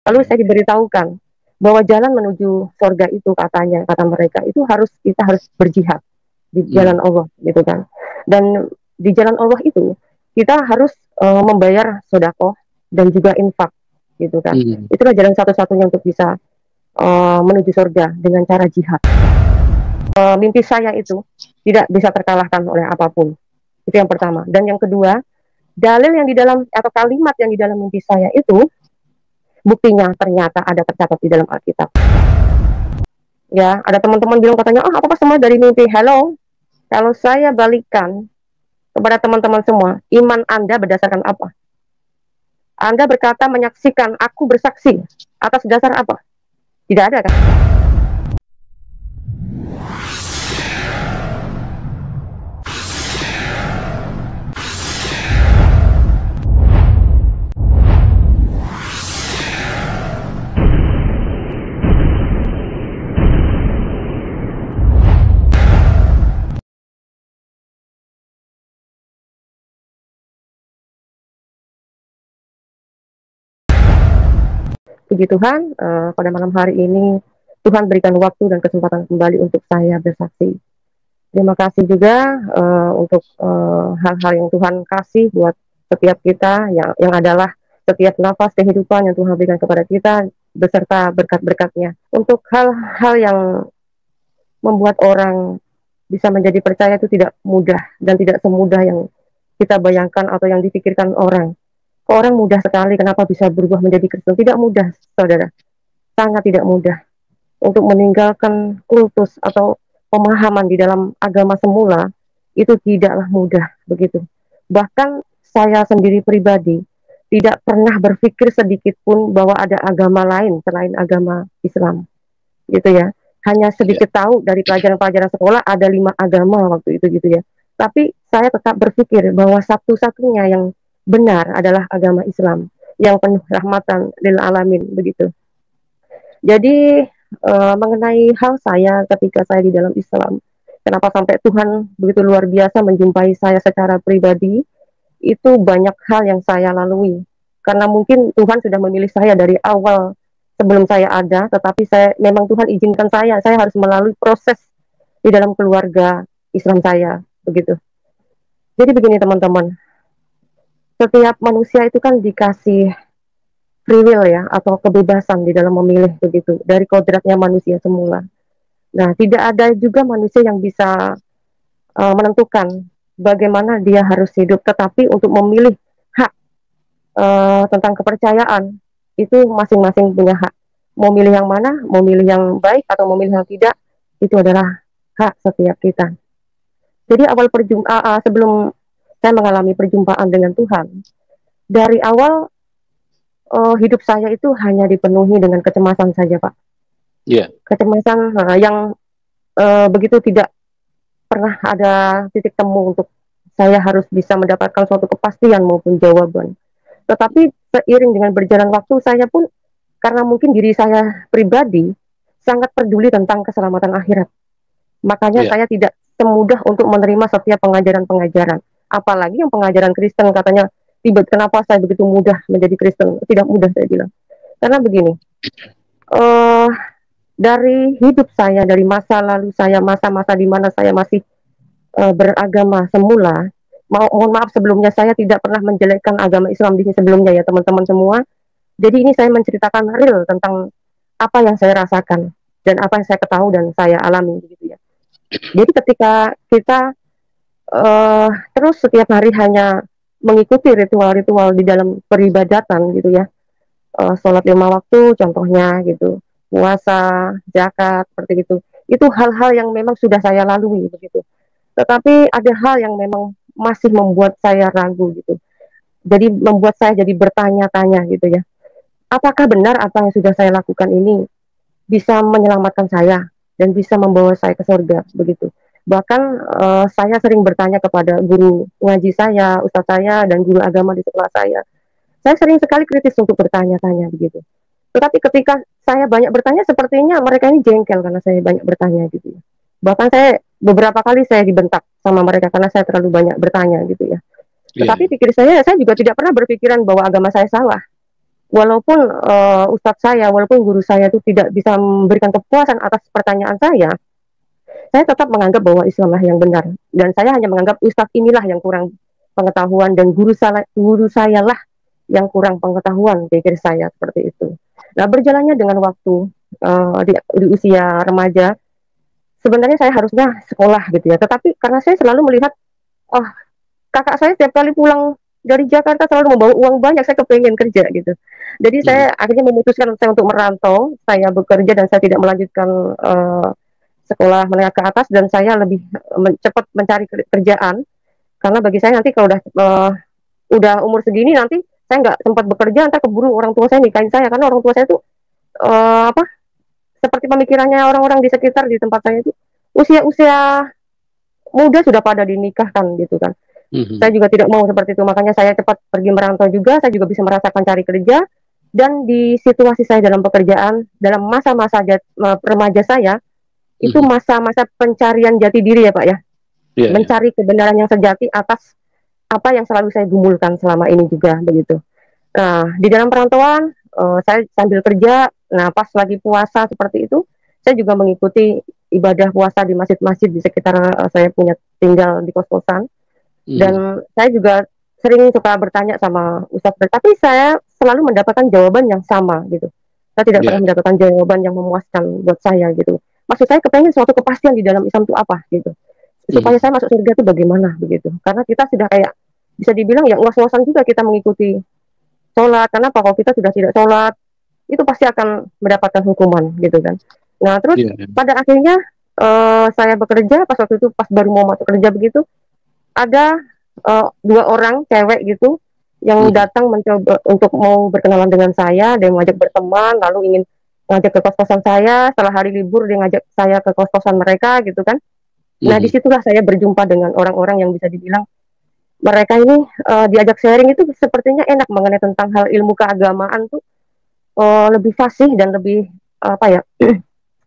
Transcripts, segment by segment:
Lalu saya diberitahukan bahwa jalan menuju surga itu katanya, kata mereka, itu kita harus berjihad di jalan Allah gitu kan. Dan di jalan Allah itu kita harus membayar sedekah dan juga infak gitu kan. Itulah jalan satu-satunya untuk bisa menuju surga dengan cara jihad. Mimpi saya itu tidak bisa terkalahkan oleh apapun. Itu yang pertama. Dan yang kedua, dalil yang di dalam atau kalimat yang di dalam mimpi saya itu buktinya ternyata ada tercatat di dalam Alkitab. Ya, ada teman-teman bilang katanya, oh apa semua dari mimpi. Hello, kalau saya balikan kepada teman-teman semua, iman Anda berdasarkan apa? Anda berkata menyaksikan, aku bersaksi atas dasar apa? Tidak ada kan? Puji Tuhan, pada malam hari ini Tuhan berikan waktu dan kesempatan kembali untuk saya bersaksi. Terima kasih juga untuk hal-hal yang Tuhan kasih buat setiap kita, yang adalah setiap nafas kehidupan yang Tuhan berikan kepada kita, beserta berkat-berkatnya. Untuk hal-hal yang membuat orang bisa menjadi percaya itu tidak mudah, dan tidak semudah yang kita bayangkan atau yang dipikirkan orang. Orang mudah sekali, kenapa bisa berubah menjadi Kristen? Tidak mudah, saudara. Sangat tidak mudah. Untuk meninggalkan kultus atau pemahaman di dalam agama semula, itu tidaklah mudah, begitu. Bahkan saya sendiri pribadi, tidak pernah berpikir sedikit pun bahwa ada agama lain selain agama Islam. Gitu ya. Hanya sedikit tahu dari pelajaran-pelajaran sekolah, ada 5 agama waktu itu, gitu ya. Tapi saya tetap berpikir bahwa satu-satunya yang benar adalah agama Islam yang penuh rahmatan lil alamin, begitu. Jadi mengenai hal saya ketika saya di dalam Islam, kenapa sampai Tuhan begitu luar biasa menjumpai saya secara pribadi, itu banyak hal yang saya lalui. Karena mungkin Tuhan sudah memilih saya dari awal sebelum saya ada, tetapi memang Tuhan izinkan saya harus melalui proses di dalam keluarga Islam saya, begitu. Jadi begini teman-teman, setiap manusia itu kan dikasih free will ya, atau kebebasan di dalam memilih, begitu, dari kodratnya manusia semula. Nah, tidak ada juga manusia yang bisa menentukan bagaimana dia harus hidup, tetapi untuk memilih hak tentang kepercayaan, itu masing-masing punya hak. Mau milih yang mana, mau milih yang baik atau mau milih yang tidak, itu adalah hak setiap kita. Jadi sebelum saya mengalami perjumpaan dengan Tuhan, dari awal hidup saya itu hanya dipenuhi dengan kecemasan saja, Pak. Kecemasan yang begitu tidak pernah ada titik temu untuk saya harus bisa mendapatkan suatu kepastian maupun jawaban. Tetapi seiring dengan berjalan waktu, saya pun, karena mungkin diri saya pribadi sangat peduli tentang keselamatan akhirat. Makanya saya tidak semudah untuk menerima setiap pengajaran-pengajaran. Apalagi yang pengajaran Kristen, katanya, kenapa saya begitu mudah menjadi Kristen? Tidak mudah, saya bilang. Karena begini, dari hidup saya, dari masa lalu saya, masa-masa di mana saya masih beragama semula, mohon maaf sebelumnya, saya tidak pernah menjelekkan agama Islam di sini sebelumnya ya teman-teman semua. Jadi ini saya menceritakan real tentang apa yang saya rasakan dan apa yang saya ketahui dan saya alami, begitu ya. Jadi ketika kita terus setiap hari hanya mengikuti ritual-ritual di dalam peribadatan, gitu ya, sholat 5 waktu contohnya, gitu, puasa, zakat, seperti itu hal-hal yang memang sudah saya lalui, begitu. Tetapi ada hal yang memang masih membuat saya ragu, gitu. Jadi membuat saya jadi bertanya-tanya, gitu ya. Apakah benar apa yang sudah saya lakukan ini bisa menyelamatkan saya dan bisa membawa saya ke surga, begitu. Bahkan saya sering bertanya kepada guru ngaji saya, ustadz saya, dan guru agama di sekolah saya. Saya sering sekali kritis untuk bertanya-tanya, begitu. Tetapi ketika saya banyak bertanya, sepertinya mereka ini jengkel karena saya banyak bertanya, gitu ya. Bahkan beberapa kali saya dibentak sama mereka karena saya terlalu banyak bertanya, gitu ya. Tetapi pikir saya juga tidak pernah berpikiran bahwa agama saya salah. walaupun ustadz saya, walaupun guru saya itu tidak bisa memberikan kepuasan atas pertanyaan saya tetap menganggap bahwa Islamlah yang benar. Dan saya hanya menganggap ustadz inilah yang kurang pengetahuan dan guru saya lah yang kurang pengetahuan, pikir saya seperti itu. Nah, berjalannya dengan waktu di usia remaja, sebenarnya saya harusnya sekolah gitu ya. Tetapi karena saya selalu melihat, oh, kakak saya setiap kali pulang dari Jakarta selalu membawa uang banyak, saya kepengen kerja gitu. Jadi saya akhirnya memutuskan saya untuk merantau, saya bekerja dan saya tidak melanjutkan sekolah menengah ke atas, dan saya lebih cepat mencari kerjaan, karena bagi saya nanti kalau udah umur segini nanti saya nggak sempat bekerja, nanti keburu orang tua saya nikahin saya, karena orang tua saya tuh apa, seperti pemikirannya orang-orang di sekitar di tempat saya itu usia-usia muda sudah pada dinikahkan gitu kan. Saya juga tidak mau seperti itu, makanya saya cepat pergi merantau juga. Saya juga bisa merasakan cari kerja, dan di situasi saya dalam pekerjaan, dalam masa-masa remaja saya, itu masa-masa pencarian jati diri ya Pak ya. Mencari kebenaran yang sejati atas apa yang selalu saya gumulkan selama ini juga begitu. Nah, di dalam perantauan saya sambil kerja, nah pas lagi puasa seperti itu, saya juga mengikuti ibadah puasa di masjid-masjid di sekitar saya punya tinggal di kos-kosan. Dan saya juga sering suka bertanya sama ustadz, tapi saya selalu mendapatkan jawaban yang sama gitu. Saya tidak pernah mendapatkan jawaban yang memuaskan buat saya gitu. Maksud saya kepengen suatu kepastian di dalam Islam itu apa gitu, supaya saya masuk surga itu bagaimana begitu. Karena kita sudah kayak bisa dibilang ya uas-uasan juga kita mengikuti sholat. Karena kalau kita sudah tidak sholat, itu pasti akan mendapatkan hukuman gitu kan. Nah terus pada akhirnya saya bekerja, pas waktu itu pas baru mau masuk kerja begitu, ada 2 orang cewek gitu yang datang mencoba untuk mau berkenalan dengan saya. Dia mengajak berteman, lalu ingin ngajak ke kos-kosan saya. Setelah hari libur dia ngajak saya ke kos-kosan mereka gitu kan. Nah disitulah saya berjumpa dengan orang-orang yang bisa dibilang mereka ini diajak sharing itu sepertinya enak mengenai tentang hal ilmu keagamaan tuh, lebih fasih dan lebih apa ya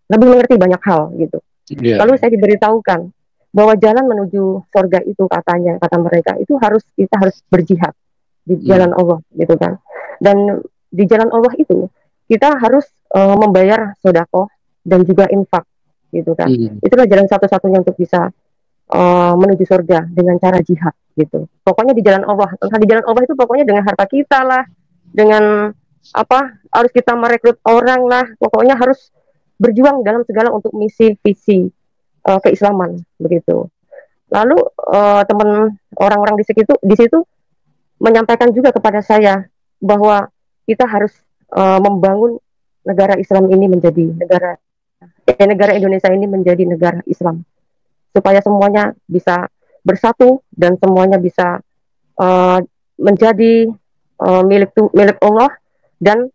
lebih mengerti banyak hal gitu. Lalu saya diberitahukan bahwa jalan menuju surga itu, katanya, kata mereka, itu kita harus berjihad di jalan Allah gitu kan. Dan di jalan Allah itu kita harus membayar sedekah dan juga infak gitu kan. Itulah jalan satu-satunya untuk bisa menuju surga, dengan cara jihad gitu. Pokoknya di jalan Allah. Entah di jalan Allah itu pokoknya dengan harta kita lah, dengan apa, harus kita merekrut orang lah, pokoknya harus berjuang dalam segala untuk misi visi keislaman begitu. Lalu teman orang-orang di situ menyampaikan juga kepada saya bahwa kita harus membangun negara Islam ini menjadi negara Indonesia ini menjadi negara Islam, supaya semuanya bisa bersatu dan semuanya bisa menjadi milik Allah, dan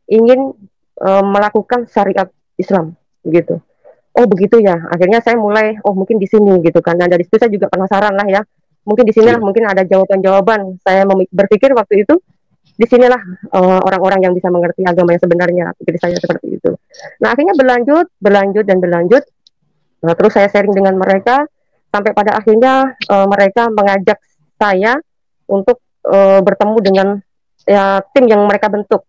ingin melakukan syariat Islam begitu. Oh begitu ya, akhirnya saya mulai, oh mungkin di sini gitu kan. Dan dari situ saya juga penasaran lah ya, mungkin di sinilah mungkin ada jawaban-jawaban. Saya berpikir waktu itu di sinilah orang-orang yang bisa mengerti agama yang sebenarnya, pikir saya seperti itu. Nah akhirnya berlanjut. Nah, terus saya sharing dengan mereka sampai pada akhirnya mereka mengajak saya untuk bertemu dengan ya tim yang mereka bentuk.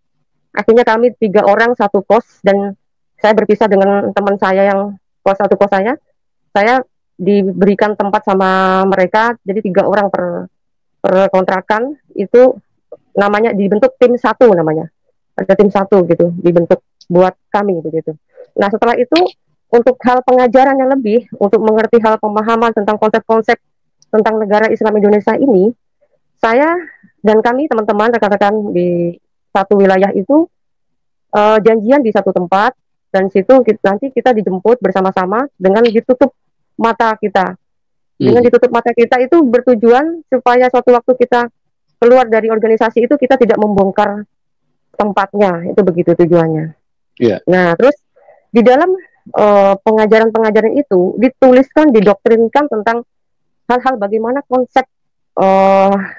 Akhirnya kami 3 orang satu kos, dan saya berpisah dengan teman saya yang kos saya diberikan tempat sama mereka, jadi 3 orang per kontrakan. Itu namanya dibentuk tim 1 namanya, ada tim 1 gitu dibentuk buat kami begitu. Nah setelah itu untuk hal pengajaran yang lebih, untuk mengerti hal pemahaman tentang konsep-konsep tentang negara Islam Indonesia ini, saya dan kami teman-teman rekan-rekan di satu wilayah itu janjian di satu tempat, dan situ nanti kita dijemput bersama-sama dengan ditutup mata kita. Dengan ditutup mata kita itu bertujuan supaya suatu waktu kita keluar dari organisasi itu kita tidak membongkar tempatnya, itu begitu tujuannya. Nah terus di dalam pengajaran-pengajaran itu dituliskan, didoktrinkan tentang hal-hal bagaimana konsep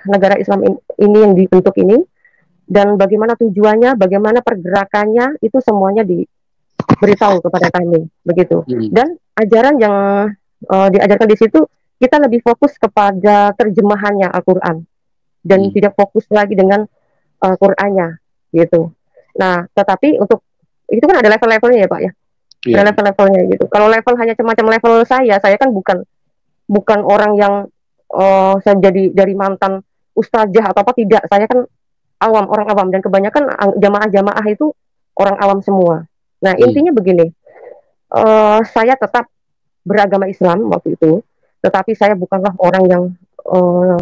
negara Islam ini yang dibentuk ini, dan bagaimana tujuannya, bagaimana pergerakannya, itu semuanya diberitahu kepada kami begitu. Dan ajaran yang diajarkan di situ, kita lebih fokus kepada terjemahannya Al-Quran, dan tidak fokus lagi dengan Qurannya. gitu. Nah, tetapi untuk itu kan ada level-levelnya ya Pak ya, ada Iya. level-levelnya gitu. Kalau level hanya semacam level saya kan bukan bukan orang yang saya jadi dari mantan ustazah atau apa, tidak. Saya kan awam, orang awam, dan kebanyakan jamaah-jamaah itu orang awam semua. Nah, Hmm. intinya begini, saya tetap beragama Islam waktu itu, tetapi saya bukanlah orang uh,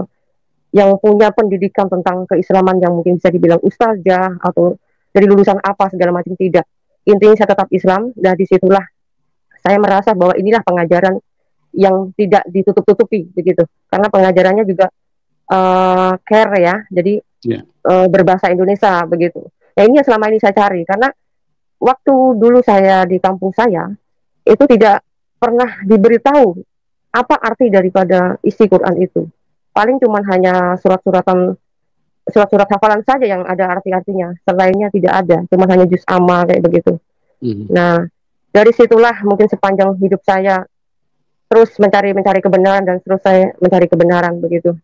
yang punya pendidikan tentang keislaman yang mungkin bisa dibilang ustazah atau dari lulusan apa segala macam, tidak. Intinya saya tetap Islam, dan disitulah saya merasa bahwa inilah pengajaran yang tidak ditutup-tutupi begitu, karena pengajarannya juga care ya, jadi Iya. berbahasa Indonesia begitu. Nah, ini yang selama ini saya cari, karena waktu dulu saya di kampung saya itu tidak pernah diberitahu apa arti daripada isi Quran itu. Paling cuman hanya surat-surat hafalan saja yang ada arti-artinya. Selainnya tidak ada, cuma hanya juz amma kayak begitu. Hmm. Nah, dari situlah mungkin sepanjang hidup saya terus mencari kebenaran, dan terus saya mencari kebenaran begitu.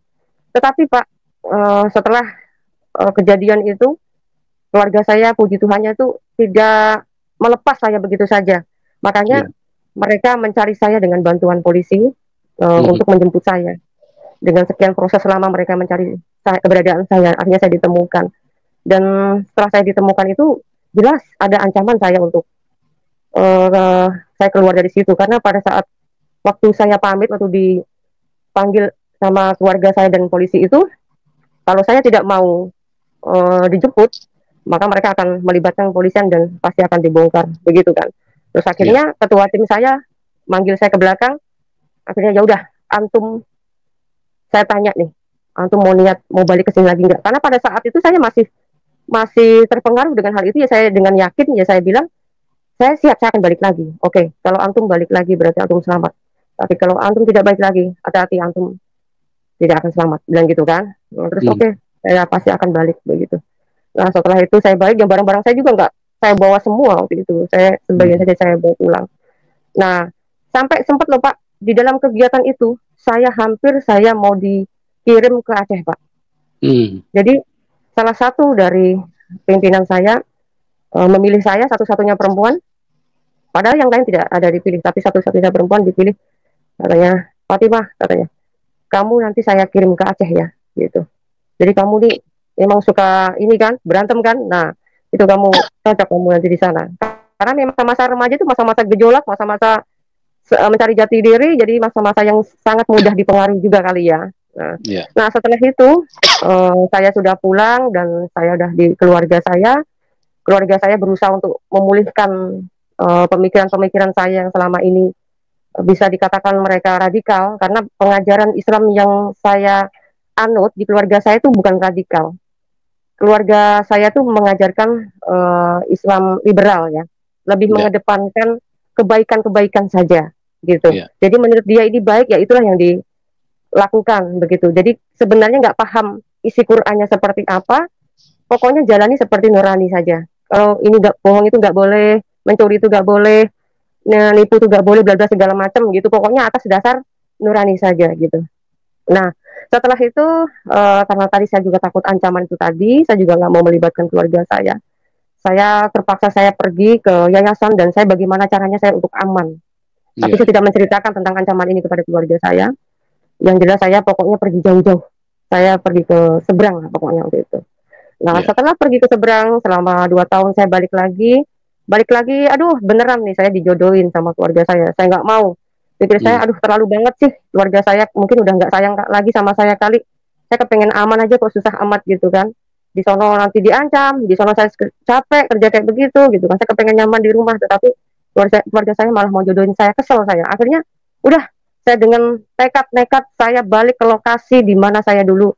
Tetapi Pak, setelah kejadian itu, keluarga saya puji Tuhannya itu tidak melepas saya begitu saja. Makanya Iya. mereka mencari saya dengan bantuan polisi Hmm. untuk menjemput saya. Dengan sekian proses lama mereka mencari keberadaan saya, akhirnya saya ditemukan. Dan setelah saya ditemukan itu, jelas ada ancaman saya untuk uh, saya keluar dari situ. Karena pada saat waktu saya pamit, waktu dipanggil sama keluarga saya dan polisi itu, kalau saya tidak mau dijemput, maka mereka akan melibatkan kepolisian dan pasti akan dibongkar, begitu kan. Terus Iya. akhirnya ketua tim saya manggil saya ke belakang, akhirnya ya udah, antum, saya tanya nih, antum mau niat mau balik ke sini lagi nggak? Karena pada saat itu saya masih masih terpengaruh dengan hal itu, ya saya dengan yakin ya saya bilang saya siap, saya akan balik lagi. Oke, kalau antum balik lagi berarti antum selamat. Tapi kalau antum tidak balik lagi, hati-hati, antum tidak akan selamat, bilang gitu kan. Nah, terus Hmm. oke, saya pasti akan balik begitu. Nah, setelah itu saya balik, dan barang-barang saya juga nggak saya bawa semua waktu itu. Saya sebagian Hmm. saja saya bawa pulang. Nah, sampai sempat loh Pak, di dalam kegiatan itu saya hampir saya mau dikirim ke Aceh Pak. Hmm. Jadi salah satu dari pimpinan saya memilih saya, satu-satunya perempuan, padahal yang lain tidak ada dipilih, tapi satu-satunya perempuan dipilih. Katanya, Fatimah, katanya, kamu nanti saya kirim ke Aceh ya, gitu. Jadi kamu nih memang suka ini kan, berantem kan, nah itu kamu cocok kamu nanti di sana. Karena memang masa remaja itu masa-masa gejolak, masa-masa mencari jati diri, jadi masa-masa yang sangat mudah dipengaruhi juga kali ya. Nah, Iya. nah setelah itu saya sudah pulang, dan saya udah di keluarga saya berusaha untuk memulihkan pemikiran-pemikiran saya yang selama ini bisa dikatakan mereka radikal, karena pengajaran Islam yang saya anut di keluarga saya itu bukan radikal. Keluarga saya tuh mengajarkan Islam liberal ya, lebih Iya. mengedepankan kebaikan-kebaikan saja gitu. Iya. Jadi menurut dia ini baik, ya itulah yang dilakukan begitu. Jadi sebenarnya nggak paham isi Qur'annya seperti apa, pokoknya jalani seperti nurani saja. Kalau ini nggak, bohong itu nggak boleh, mencuri itu nggak boleh, nipu itu nggak boleh, bla bla segala macam gitu. Pokoknya atas dasar nurani saja gitu. Nah, setelah itu karena tadi saya juga takut ancaman itu tadi, saya juga nggak mau melibatkan keluarga saya. Saya terpaksa saya pergi ke yayasan, dan saya bagaimana caranya saya untuk aman. Tapi Iya. saya tidak menceritakan tentang ancaman ini kepada keluarga saya. Yang jelas saya pokoknya pergi jauh-jauh. Saya pergi ke seberang pokoknya waktu itu. Nah, Iya. setelah pergi ke seberang selama 2 tahun, saya balik lagi. Balik lagi, aduh beneran nih saya dijodohin sama keluarga saya. Saya nggak mau. Pikir saya, Hmm. aduh terlalu banget sih. Keluarga saya mungkin udah nggak sayang lagi sama saya kali. Saya kepengen aman aja kok, susah amat gitu kan. Di sono nanti diancam, di sono saya capek kerja kayak begitu gitu kan. Saya kepengen nyaman di rumah, tetapi keluarga saya malah mau jodohin saya, kesel saya. Akhirnya, udah, saya dengan tekad nekat saya balik ke lokasi di mana saya dulu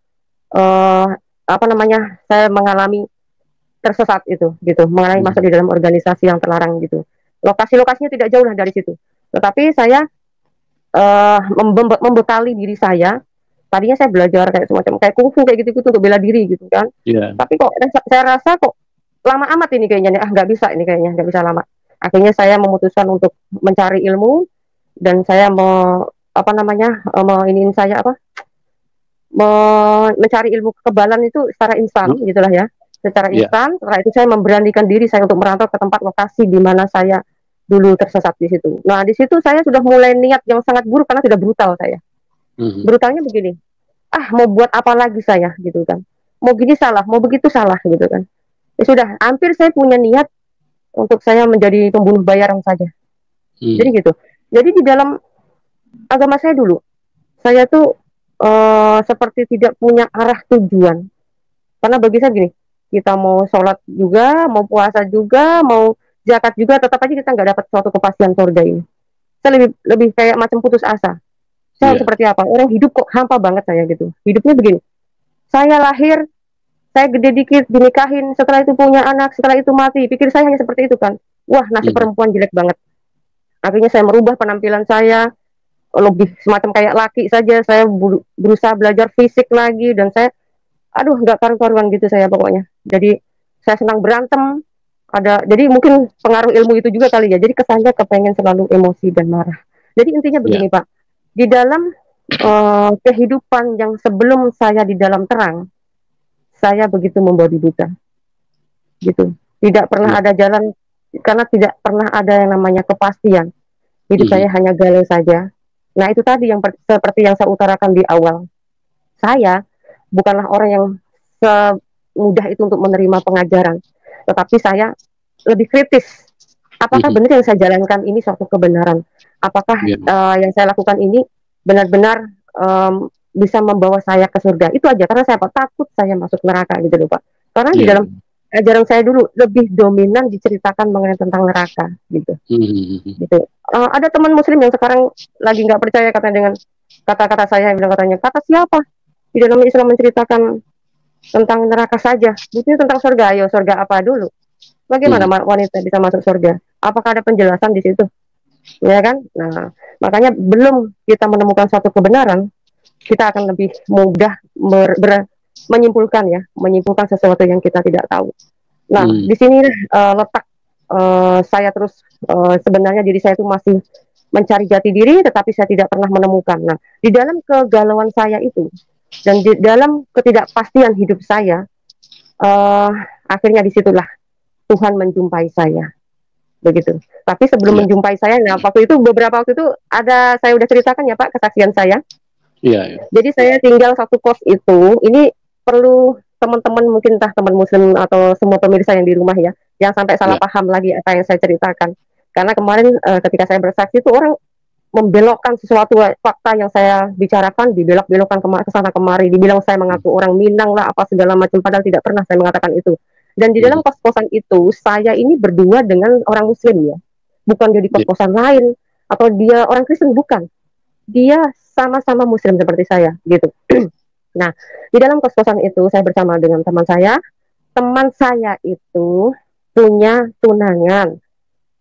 eh, apa namanya, saya mengalami tersesat itu gitu, mengalami masuk Hmm. di dalam organisasi yang terlarang gitu. Lokasinya tidak jauh lah dari situ, tetapi saya membekali diri saya. Tadinya saya belajar kayak semacam kayak kungfu kayak gitu gitu untuk bela diri gitu kan, Iya. tapi kok saya rasa kok lama amat ini kayaknya nih, nggak bisa ini kayaknya, nggak bisa lama. Akhirnya saya memutuskan untuk mencari ilmu, dan saya mau apa namanya, mau iniin saya apa, mencari ilmu kekebalan itu secara instan Hmm. gitulah ya. secara Iya. instan. Setelah itu saya memberanikan diri saya untuk merantau ke tempat lokasi di mana saya dulu tersesat di situ. Nah, di situ saya sudah mulai niat yang sangat buruk karena sudah brutal saya. Mhm. Brutalnya begini, mau buat apa lagi saya gitu kan. Mau gini salah, mau begitu salah gitu kan. Ya sudah, hampir saya punya niat untuk saya menjadi pembunuh bayaran saja. Jadi Mhm. gitu. Jadi di dalam agama saya dulu, saya tuh seperti tidak punya arah tujuan. Karena bagi saya gini, kita mau sholat juga, mau puasa juga, mau zakat juga, tetap aja kita nggak dapat suatu kepastian surga ini. Saya lebih lebih kayak macam putus asa. Saya harus Iya. seperti apa? Orang hidup kok hampa banget saya gitu. Hidupnya begini. Saya lahir, saya gede dikit, dinikahin, setelah itu punya anak, setelah itu mati. Pikir saya hanya seperti itu kan. Wah, nasib Mhm. perempuan jelek banget. Akhirnya saya merubah penampilan saya, lebih semacam kayak laki saja. Saya berusaha belajar fisik lagi, dan saya, aduh, nggak karu-karuan gitu saya pokoknya. Jadi, saya senang berantem. Jadi mungkin pengaruh ilmu itu juga kali ya. Jadi kesannya kepengen selalu emosi dan marah. Jadi intinya Iya. begini Pak, di dalam kehidupan yang sebelum saya di dalam terang, saya begitu membabi buta, gitu. Tidak pernah Iya. ada jalan, karena tidak pernah ada yang namanya kepastian. Hidup saya Mhm. hanya galau saja. Nah itu tadi yang seperti yang saya utarakan di awal. Saya bukanlah orang yang semudah itu untuk menerima pengajaran, tetapi saya lebih kritis. Apakah Mhm. benar yang saya jalankan ini suatu kebenaran? Apakah Iya. yang saya lakukan ini benar-benar bisa membawa saya ke surga? Itu aja, karena saya takut saya masuk neraka gitu loh Pak. Karena di Iya. dalam ajaran saya dulu lebih dominan diceritakan mengenai tentang neraka gitu. Mhm. Mhm. Gitu. Ada teman Muslim yang sekarang lagi nggak percaya katanya dengan kata-kata saya, bilang katanya, kata siapa di dalam Islam menceritakan tentang neraka saja, buktinya tentang surga. Ayo, surga apa dulu? Bagaimana Mhm. wanita bisa masuk surga? Apakah ada penjelasan di situ? Ya kan? Nah, makanya belum kita menemukan suatu kebenaran, kita akan lebih mudah menyimpulkan sesuatu yang kita tidak tahu. Nah, Mhm. di sini letak saya terus, sebenarnya diri saya itu masih mencari jati diri, tetapi saya tidak pernah menemukan. Nah, di dalam kegalauan saya itu dan di dalam ketidakpastian hidup saya, uh, akhirnya disitulah Tuhan menjumpai saya, begitu. Tapi sebelum Iya. menjumpai saya, nah beberapa waktu itu ada, saya udah ceritakan ya Pak kesaksian saya. Iya. Iya. Jadi saya tinggal satu kos itu, ini perlu teman-teman mungkin entah teman muslim atau semua pemirsa yang di rumah ya, yang sampai salah Iya. paham lagi apa yang saya ceritakan. Karena kemarin ketika saya bersaksi itu orang membelokkan sesuatu fakta yang saya bicarakan, dibelok-belokkan ke sana kemari, dibilang saya mengaku orang Minang lah apa segala macam, padahal tidak pernah saya mengatakan itu. Dan di Mhm. dalam kos-kosan itu saya ini berdua dengan orang muslim ya, bukan dia di Iya. kos-kosan lain atau dia orang Kristen, bukan, dia sama-sama muslim seperti saya gitu. Nah, di dalam kos-kosan itu saya bersama dengan teman saya. Teman saya itu punya tunangan.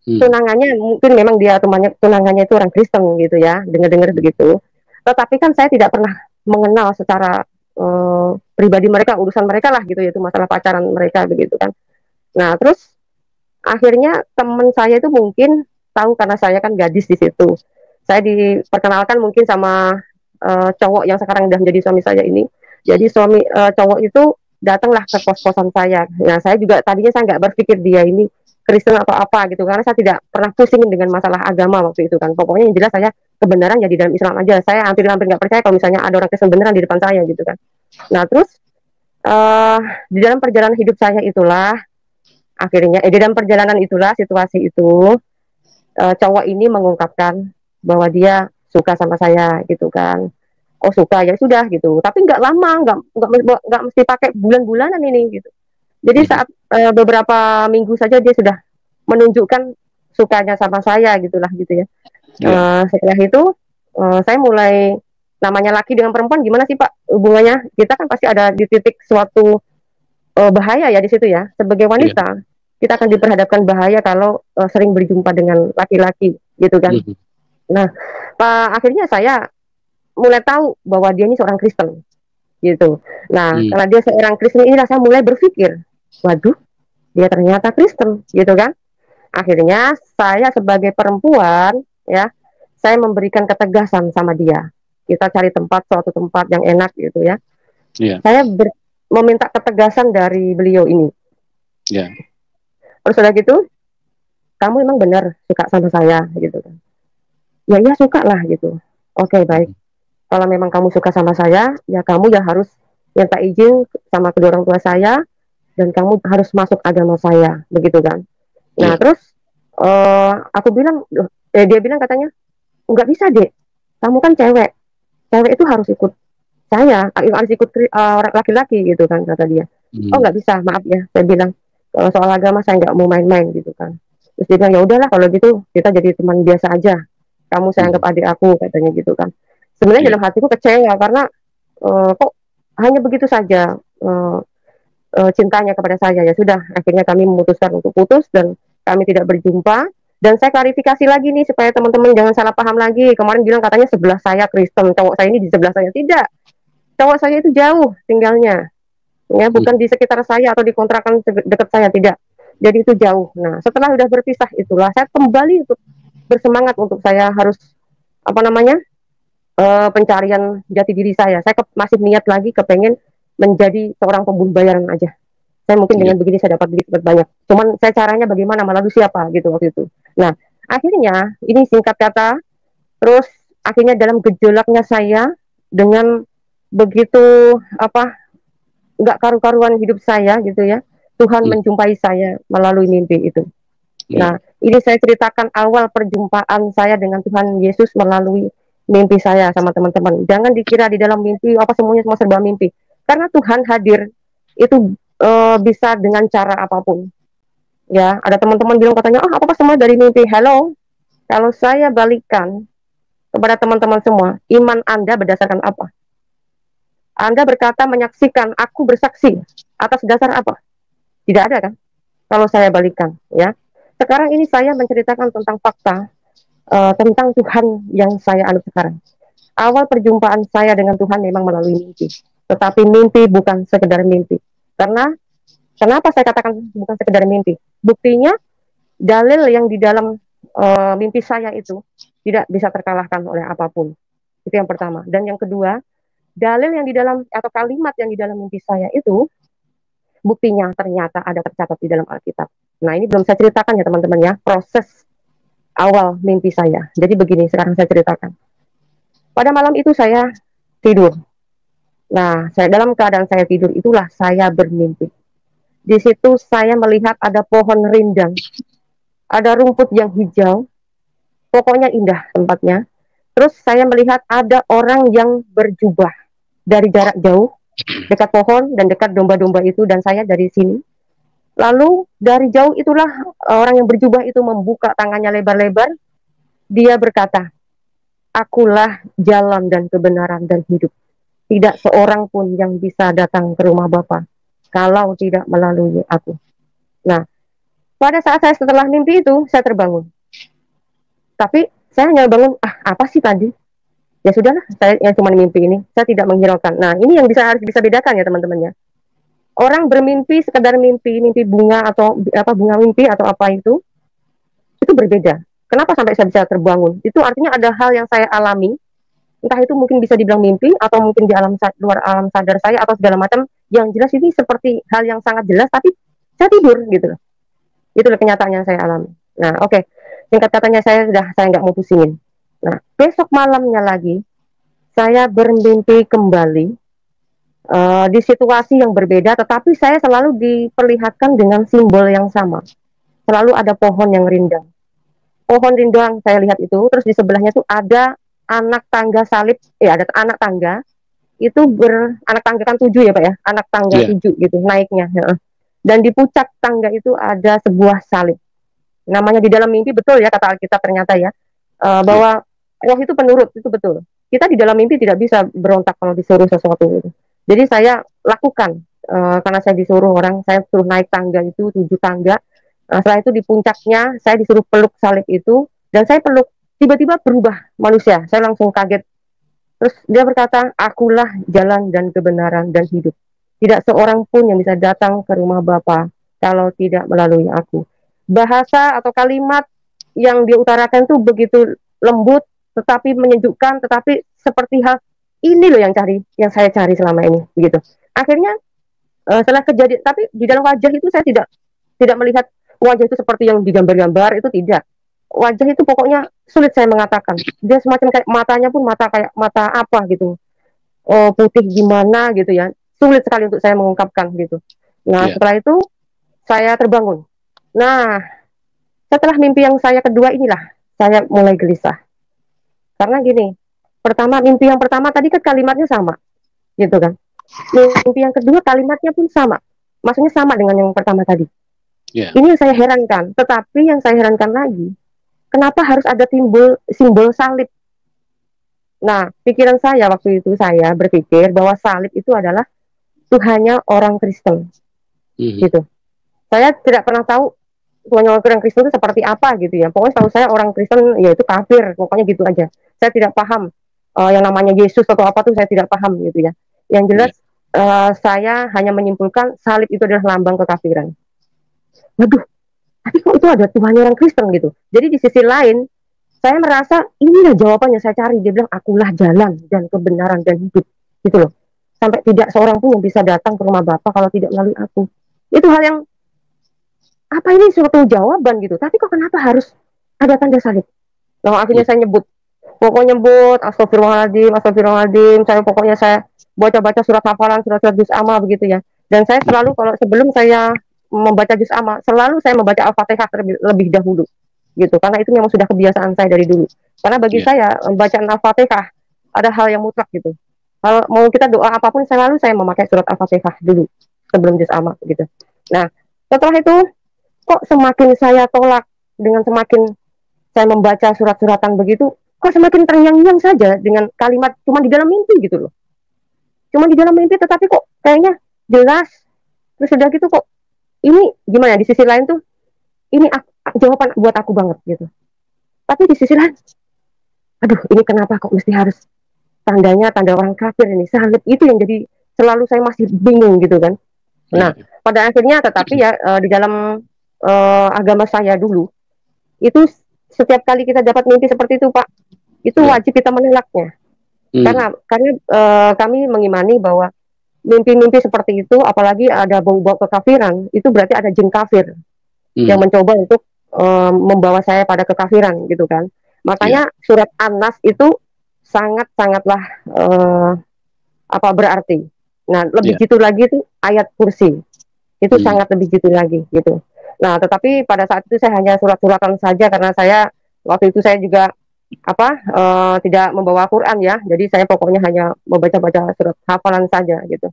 Mhm. Tunangannya mungkin memang dia temannya, tunangannya itu orang Kristen gitu ya, dengar-dengar begitu. Tetapi kan saya tidak pernah mengenal secara pribadi mereka, urusan mereka lah gitu ya, itu masalah pacaran mereka begitu kan. Nah, terus akhirnya teman saya itu mungkin tahu karena saya kan gadis di situ. Saya diperkenalkan mungkin sama cowok yang sekarang udah menjadi suami saya ini. Jadi cowok itu datanglah ke kos-kosan saya. Nah, saya juga tadinya saya nggak berpikir dia ini Kristen atau apa gitu, karena saya tidak pernah pusingin dengan masalah agama waktu itu kan. Pokoknya yang jelas saya kebenaran ya di dalam Islam aja. Saya hampir-hampir nggak percaya kalau misalnya ada orang Kristen beneran di depan saya gitu kan. Nah, terus uh, di dalam perjalanan hidup saya itulah akhirnya di dalam perjalanan itulah situasi itu cowok ini mengungkapkan bahwa dia suka sama saya gitu kan. Oh suka ya sudah gitu, tapi nggak lama, nggak mesti pakai bulan-bulanan ini gitu. Jadi Mhm. saat beberapa minggu saja dia sudah menunjukkan sukanya sama saya gitulah gitu ya. Iya. Setelah itu saya mulai, namanya laki dengan perempuan gimana sih Pak hubungannya, kita kan pasti ada di titik suatu bahaya ya di situ ya. Sebagai Iya. wanita kita akan diperhadapkan bahaya kalau sering berjumpa dengan laki-laki gitu kan. Mhm. Nah, akhirnya saya mulai tahu bahwa dia ini seorang Kristen gitu. Nah, Mhm. karena dia seorang Kristen ini saya mulai berpikir, waduh, dia ternyata Kristen gitu kan. Akhirnya saya sebagai perempuan ya, saya memberikan ketegasan sama dia. Kita cari suatu tempat yang enak gitu ya. Iya. Saya meminta ketegasan dari beliau ini. Ya. Terus udah gitu, kamu emang benar suka sama saya gitu kan? Ya iya suka lah gitu. Oke baik. Kalau memang kamu suka sama saya, ya kamu ya harus minta izin sama kedua orang tua saya dan kamu harus masuk agama saya, begitu kan? Nah Ya. terus aku bilang, dia bilang katanya nggak bisa dek, kamu kan cewek, cewek itu harus ikut saya, harus ikut laki-laki gitu kan kata dia. Oh Hmm. nggak bisa, maaf ya, saya bilang kalau soal agama saya nggak mau main-main gitu kan. Terus dia bilang ya udahlah kalau gitu kita jadi teman biasa aja, kamu saya anggap Hmm. adik aku katanya gitu kan. Sebenarnya Ya. dalam hatiku kecewa karena kok hanya begitu saja cintanya kepada saya. Ya sudah, akhirnya kami memutuskan untuk putus dan kami tidak berjumpa. Dan saya klarifikasi lagi nih supaya teman-teman jangan salah paham lagi. Kemarin bilang katanya sebelah saya Kristen, cowok saya ini di sebelah saya. Tidak, cowok saya itu jauh tinggalnya, ya Hmm. bukan di sekitar saya atau di kontrakan dekat saya, tidak. Jadi itu jauh. Nah setelah sudah berpisah itulah saya kembali untuk bersemangat untuk saya harus apa namanya pencarian jati diri saya. Saya masih niat lagi kepengen menjadi seorang pembunuh bayaran aja. Saya mungkin Ya. dengan begini saya dapat duit banyak. Cuman saya caranya bagaimana, melalui siapa gitu waktu itu. Nah, akhirnya ini singkat kata, terus akhirnya dalam gejolaknya saya dengan begitu apa nggak karu-karuan hidup saya gitu ya. Tuhan Hmm. menjumpai saya melalui mimpi itu. Ya. Nah, ini saya ceritakan awal perjumpaan saya dengan Tuhan Yesus melalui mimpi saya sama teman-teman. Jangan dikira di dalam mimpi apa semuanya semua serba mimpi. Karena Tuhan hadir itu bisa dengan cara apapun. Ya, ada teman-teman bilang katanya, "Oh, apa semua dari mimpi?" Hello. Kalau saya balikan kepada teman-teman semua, iman Anda berdasarkan apa? Anda berkata menyaksikan, aku bersaksi atas dasar apa? Tidak ada kan? Kalau saya balikan, ya. Sekarang ini saya menceritakan tentang fakta tentang Tuhan yang saya anut sekarang. Awal perjumpaan saya dengan Tuhan memang melalui mimpi. Tetapi mimpi bukan sekedar mimpi. Karena kenapa saya katakan bukan sekedar mimpi? Buktinya dalil yang di dalam mimpi saya itu tidak bisa terkalahkan oleh apapun. Itu yang pertama. Dan yang kedua, dalil yang di dalam atau kalimat yang di dalam mimpi saya itu buktinya ternyata ada tercatat di dalam Alkitab. Nah, ini belum saya ceritakan ya teman-teman ya, proses awal mimpi saya. Jadi begini, sekarang saya ceritakan. Pada malam itu saya tidur. Nah, saya dalam keadaan saya tidur itulah saya bermimpi. Di situ saya melihat ada pohon rindang, ada rumput yang hijau, pokoknya indah tempatnya. Terus saya melihat ada orang yang berjubah dari jarak jauh, dekat pohon dan dekat domba-domba itu, dan saya dari sini. Lalu dari jauh itulah orang yang berjubah itu membuka tangannya lebar-lebar. Dia berkata, akulah jalan dan kebenaran dan hidup. Tidak seorang pun yang bisa datang ke rumah Bapa kalau tidak melalui aku. Nah, pada saat saya setelah mimpi itu, saya terbangun. Tapi saya hanya bangun, apa sih tadi? Ya sudahlah, saya yang cuma mimpi ini, saya tidak menghiraukan. Nah, ini yang harus bisa bedakan ya teman-teman ya. Orang bermimpi sekedar mimpi, mimpi bunga atau apa bunga mimpi atau apa itu berbeda. Kenapa sampai saya bisa terbangun? Itu artinya ada hal yang saya alami, entah itu mungkin bisa dibilang mimpi atau mungkin di luar alam sadar saya atau segala macam. Yang jelas ini seperti hal yang sangat jelas, tapi saya tidur gitu loh. Itu kenyataan yang saya alami. Nah, oke. Singkat katanya saya nggak mau pusingin. Nah, besok malamnya lagi saya bermimpi kembali di situasi yang berbeda, tetapi saya selalu diperlihatkan dengan simbol yang sama. Selalu ada pohon yang rindang. Pohon rindang saya lihat itu, terus di sebelahnya tuh ada anak tangga salib, ada anak tangga, itu anak tangga kan 7 ya Pak ya, anak tangga Ya. 7 gitu, naiknya. Dan di puncak tangga itu ada sebuah salib. Namanya di dalam mimpi betul ya, kata Alkitab ternyata ya, Ya. bahwa roh itu penurut, itu betul. Kita di dalam mimpi tidak bisa berontak kalau disuruh sesuatu gitu. Jadi saya lakukan, karena saya disuruh orang, saya suruh naik tangga itu 7 tangga. Setelah itu di puncaknya saya disuruh peluk salib itu, dan saya peluk, tiba-tiba berubah manusia. Saya langsung kaget. Terus dia berkata, akulah jalan dan kebenaran dan hidup. Tidak seorang pun yang bisa datang ke rumah Bapa kalau tidak melalui aku. Bahasa atau kalimat yang dia utarakan itu begitu lembut, tetapi menyejukkan, tetapi seperti hal ini loh yang saya cari selama ini, begitu. Akhirnya setelah kejadian, tapi di dalam wajah itu saya tidak tidak melihat wajah itu seperti yang digambar-gambar, itu tidak. Wajah itu pokoknya sulit saya mengatakan. Dia semacam kayak matanya pun mata kayak mata apa gitu, putih gimana gitu ya. Sulit sekali untuk saya mengungkapkan gitu. Nah, setelah itu saya terbangun. Nah, setelah mimpi yang saya kedua inilah saya mulai gelisah. Karena gini, mimpi yang pertama tadi kan kalimatnya sama, gitu kan. Mimpi yang kedua kalimatnya pun sama. Maksudnya sama dengan yang pertama tadi. Ini yang saya herankan. Tetapi yang saya herankan lagi, kenapa harus ada simbol salib? Nah, pikiran saya waktu itu, saya berpikir bahwa salib itu adalah Tuhannya orang Kristen, gitu. Saya tidak pernah tahu Tuhannya orang Kristen itu seperti apa gitu ya. Pokoknya tahu saya orang Kristen yaitu kafir, pokoknya gitu aja. Saya tidak paham yang namanya Yesus atau apa tuh saya tidak paham gitu ya. Yang jelas saya hanya menyimpulkan salib itu adalah lambang kekafiran. Waduh, tapi kok itu ada Tuhannya orang Kristen gitu. Jadi di sisi lain saya merasa inilah jawabannya saya cari. Dia bilang akulah jalan dan kebenaran dan hidup gitu loh. Sampai tidak seorang pun yang bisa datang ke rumah Bapa kalau tidak melalui aku. Itu hal yang apa ini suatu jawaban gitu. Tapi kok kenapa harus ada tanda salib? Nah, akhirnya saya pokoknya nyebut astagfirullahaladzim, astagfirullahaladzim. Saya baca-baca surat hafalan, surat-surat juz amma begitu ya. Dan saya selalu kalau sebelum saya membaca juz amma, selalu saya membaca Al-Fatihah lebih dahulu gitu. Karena itu memang sudah kebiasaan saya dari dulu. Karena bagi saya bacaan Al-Fatihah ada hal yang mutlak gitu. Kalau mau kita doa apapun selalu saya memakai surat Al-Fatihah dulu sebelum juz amma gitu. Nah, setelah itu kok semakin saya tolak dengan semakin saya membaca surat-suratan begitu, kok semakin terngiang-ngiang saja dengan kalimat cuma di dalam mimpi gitu loh. Cuma di dalam mimpi tetapi kok kayaknya jelas. Terus sudah gitu kok ini gimana di sisi lain tuh ini jawaban buat aku banget gitu. Tapi di sisi lain aduh ini kenapa kok mesti harus tandanya tanda orang kafir ini, salib itu yang jadi selalu saya masih bingung gitu kan. Nah, pada akhirnya tetapi ya di dalam agama saya dulu itu setiap kali kita dapat mimpi seperti itu Pak, itu wajib kita menolaknya. Karena kami mengimani bahwa mimpi-mimpi seperti itu, apalagi ada bau-bau kekafiran, itu berarti ada jin kafir yang mencoba untuk membawa saya pada kekafiran gitu kan. Makanya surat An-Nas itu sangat-sangatlah berarti. Nah, lebih gitu lagi itu ayat kursi. Itu sangat lebih gitu lagi gitu. Nah, tetapi pada saat itu saya hanya surat-suratan saja karena saya waktu itu saya juga tidak membawa Quran ya. Jadi saya pokoknya hanya membaca-baca surat hafalan saja gitu.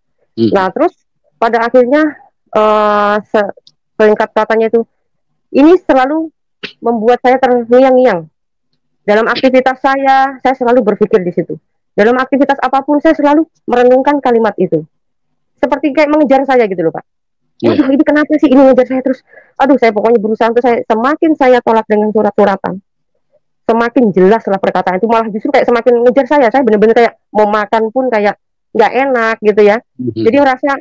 Nah, terus pada akhirnya singkat katanya itu ini selalu membuat saya terngiang-ngiang. Dalam aktivitas saya selalu berpikir di situ. Dalam aktivitas apapun saya selalu merenungkan kalimat itu. Seperti kayak mengejar saya gitu loh Pak. Waduh, ini kenapa sih ini ngejar saya terus? Aduh, saya pokoknya berusaha untuk semakin saya tolak dengan surat-suratan, semakin jelas lah perkataan itu, malah justru kayak semakin ngejar saya. Saya benar-benar kayak mau makan pun kayak nggak enak gitu ya. Jadi merasa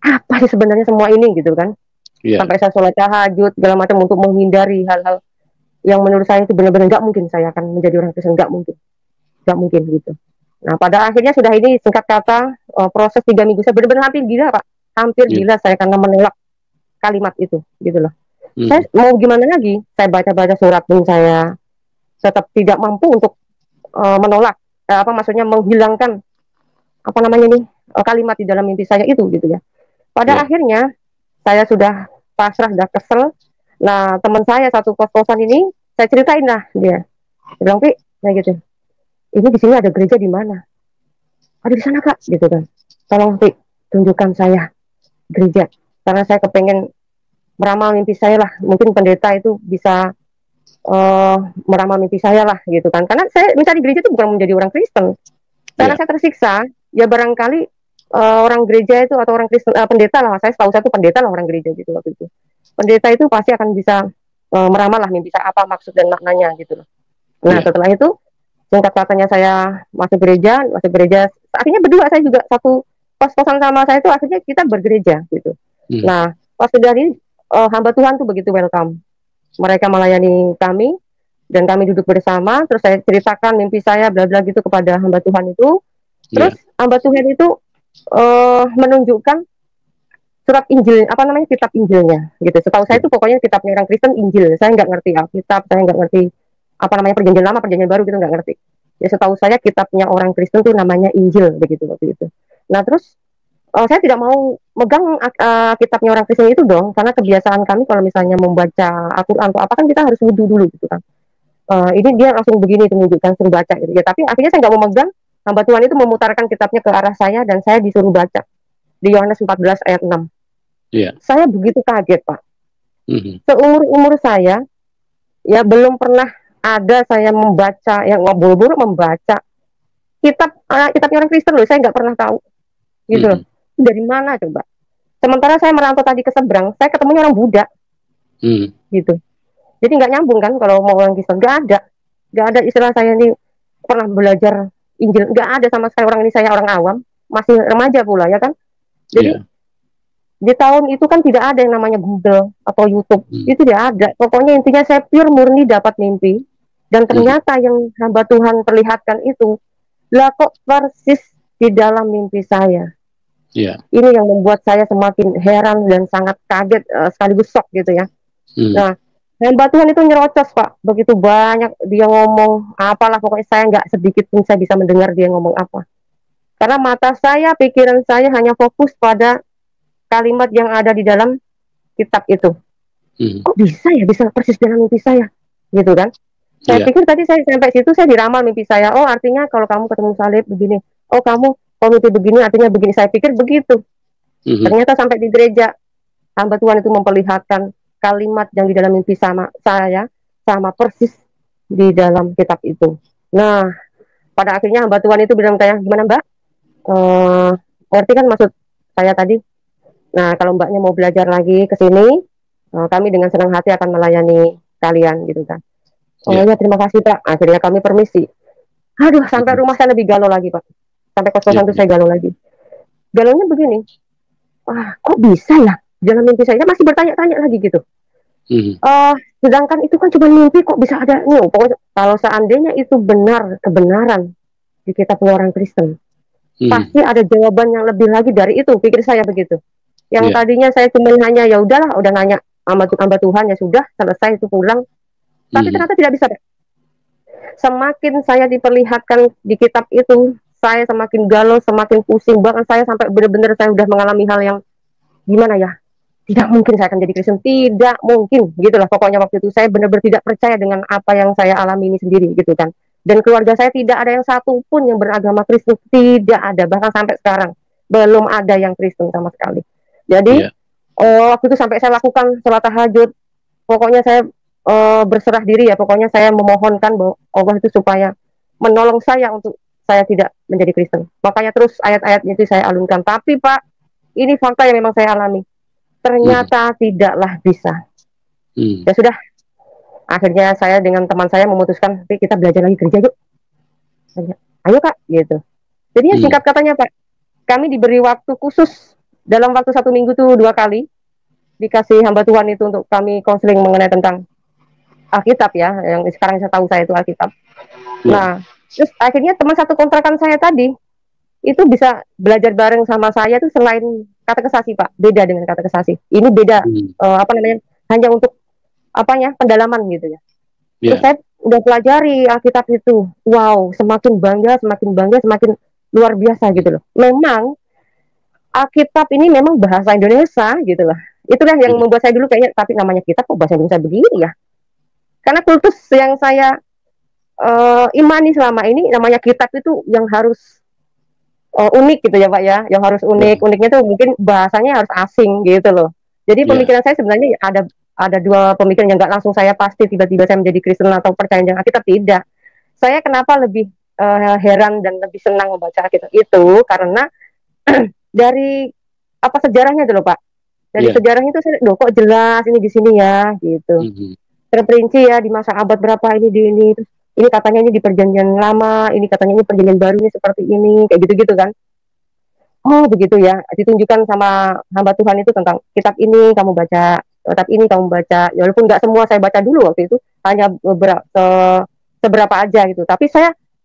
apa sih sebenarnya semua ini gitu kan. Sampai saya sholat tahajud segala macam untuk menghindari hal-hal yang menurut saya itu benar-benar nggak mungkin saya akan menjadi orang Kristen, nggak mungkin gitu. Nah, pada akhirnya sudah ini singkat kata proses 3 minggu saya benar-benar hampir gila Pak, hampir gila saya karena menolak kalimat itu gitu loh. Saya mau gimana lagi, saya baca-baca surat pun saya tetap tidak mampu untuk menolak maksudnya menghilangkan kalimat di dalam mimpi saya itu gitu ya. Pada akhirnya saya sudah pasrah, sudah kesel. Nah, teman saya satu kos-kosan ini saya ceritain lah, dia bilang, "Pi, kayak gitu. Ini di sini ada gereja di mana?" "Ada di sana Kak," gitu kan. "Tolong Pi, tunjukkan saya gereja karena saya kepengen meramal mimpi saya lah. Mungkin pendeta itu bisa meramal mimpi saya lah gitu kan. Karena saya mencari gereja itu bukan menjadi orang Kristen. Karena saya tersiksa, ya barangkali orang gereja itu atau orang Kristen, pendeta lah, saya tahu satu pendeta lah orang gereja gitu waktu itu. Pendeta itu pasti akan bisa meramal lah mimpi saya apa maksud dan maknanya gitu loh. Nah, setelah itu singkat katanya saya masuk gereja, akhirnya berdua saya juga satu kos-kosan sama saya itu akhirnya kita bergereja gitu. Nah, pas sudah ini hamba Tuhan tuh begitu welcome. Mereka melayani kami dan kami duduk bersama, terus saya ceritakan mimpi saya bla bla gitu kepada hamba Tuhan itu. Terus hamba Tuhan itu menunjukkan surat Injil, apa namanya, kitab Injilnya gitu. Setahu saya itu pokoknya kitabnya orang Kristen Injil. Saya nggak ngerti Alkitab, saya nggak ngerti apa namanya perjanjian lama, perjanjian baru gitu, nggak ngerti. Ya setahu saya kitabnya orang Kristen tuh namanya Injil begitu waktu itu. Nah terus saya tidak mau megang kitabnya orang Kristen itu dong, karena kebiasaan kami kalau misalnya membaca Al-Quran atau apa kan kita harus wudhu dulu gitu kan. Ini dia langsung begini tunjukkan suruh baca gitu ya. Tapi akhirnya saya nggak mau megang. Hamba Tuhan itu memutarkan kitabnya ke arah saya dan saya disuruh baca di Yohanes 14 ayat 6. Yeah. Saya begitu kaget Pak. Seumur-umur saya ya belum pernah ada saya membaca yang buru-buru membaca kitabnya orang Kristen loh. Saya nggak pernah tahu gitu loh. Dari mana coba? Sementara saya merantau tadi ke seberang, saya ketemunya orang Buddha gitu. Jadi nggak nyambung kan kalau mau orang Kristen. Nggak ada istilah saya ini pernah belajar Injil, nggak ada sama sekali. Orang ini saya orang awam, masih remaja pula ya kan. Jadi di tahun itu kan tidak ada yang namanya Google atau YouTube, itu tidak ada. Pokoknya intinya saya pure murni dapat mimpi, dan ternyata yang hamba Tuhan perlihatkan itu lah kok persis di dalam mimpi saya. Ini yang membuat saya semakin heran dan sangat kaget sekaligus shock gitu ya. Nah, hamba Tuhan itu nyerocos Pak, begitu banyak dia ngomong apalah, pokoknya saya nggak sedikit pun saya bisa mendengar dia ngomong apa. Karena mata saya, pikiran saya hanya fokus pada kalimat yang ada di dalam kitab itu. Kok bisa ya, bisa persis dalam mimpi saya, gitu kan? Saya pikir tadi saya sampai situ saya diramal mimpi saya. Oh artinya kalau kamu ketemu salib begini. Oh kamu kalau mimpi begini artinya begini. Saya pikir begitu. Ternyata sampai di gereja hamba Tuhan itu memperlihatkan kalimat yang di dalam mimpi sama saya sama persis di dalam kitab itu. Nah, pada akhirnya hamba Tuhan itu bilang saya, gimana Mbak? Ngerti kan maksud saya tadi? Nah, kalau Mbaknya mau belajar lagi ke sini, kami dengan senang hati akan melayani kalian gitu kan. Oh ya terima kasih Pak. Akhirnya kami permisi. Aduh, sampai rumah saya lebih galau lagi Pak. Sampai kos-kosan itu saya galau lagi. Galaunya begini. Wah, kok bisa ya? Dalam mimpi saya masih bertanya-tanya lagi gitu. Sedangkan itu kan cuma mimpi, kok bisa ada pokoknya kalau seandainya itu benar kebenaran di kitab orang Kristen, pasti ada jawaban yang lebih lagi dari itu, pikir saya begitu. Yang tadinya saya cuma hanya ya udahlah, udah nanya hamba Tuhan ya sudah selesai itu pulang. Tapi ternyata tidak bisa. Semakin saya diperlihatkan di kitab itu, saya semakin galau, semakin pusing, bahkan saya sampai benar-benar saya udah mengalami hal yang gimana ya? Tidak mungkin saya akan jadi Kristen, tidak mungkin, gitulah pokoknya waktu itu saya benar-benar tidak percaya dengan apa yang saya alami ini sendiri, gitu kan. Dan keluarga saya tidak ada yang satu pun yang beragama Kristen, tidak ada, bahkan sampai sekarang belum ada yang Kristen sama sekali. Jadi waktu itu sampai saya lakukan sholat tahajud, pokoknya saya berserah diri ya, pokoknya saya memohonkan bahwa Allah itu supaya menolong saya untuk saya tidak menjadi Kristen. Makanya terus ayat-ayatnya itu saya alunkan. Tapi Pak, ini fakta yang memang saya alami. Ternyata tidaklah bisa. Ya sudah, akhirnya saya dengan teman saya memutuskan, kita belajar lagi gereja yuk. Ayo Kak, gitu. Jadi singkat katanya Pak, kami diberi waktu khusus dalam waktu 1 minggu tuh 2 kali dikasih hamba Tuhan itu untuk kami konseling mengenai tentang Alkitab ya, yang sekarang saya tahu saya itu Alkitab. Nah, terus akhirnya teman satu kontrakan saya tadi itu bisa belajar bareng sama saya tuh selain katekesasi Pak, beda dengan katekesasi. Ini beda hanya untuk pendalaman gitu ya. Terus saya udah pelajari Alkitab itu, wow, semakin bangga, semakin luar biasa gitu loh. Memang Alkitab ini memang bahasa Indonesia gitu loh. Itulah yang membuat saya dulu kayaknya, tapi namanya kitab kok bahasa Indonesia begini ya. Karena kultus yang saya imani selama ini namanya kitab itu yang harus unik gitu ya Pak ya, yang harus unik. Uniknya tuh mungkin bahasanya harus asing gitu loh. Jadi pemikiran saya sebenarnya ada 2 pemikiran yang nggak langsung saya pasti tiba-tiba saya menjadi Kristen atau percaya dengan Alkitab, tidak. Saya kenapa lebih heran dan lebih senang membaca Alkitab itu karena dari sejarahnya dulu Pak. Dari sejarahnya itu saya kok jelas ini di sini ya gitu. Terperinci ya di masa abad berapa ini di ini. Terus ini katanya ini di perjanjian lama, ini katanya ini perjanjian baru ini seperti ini, kayak gitu-gitu kan. Oh begitu ya, ditunjukkan sama hamba Tuhan itu tentang kitab ini kamu baca, kitab ini kamu baca. Ya walaupun nggak semua saya baca dulu waktu itu, hanya seberapa aja gitu. Tapi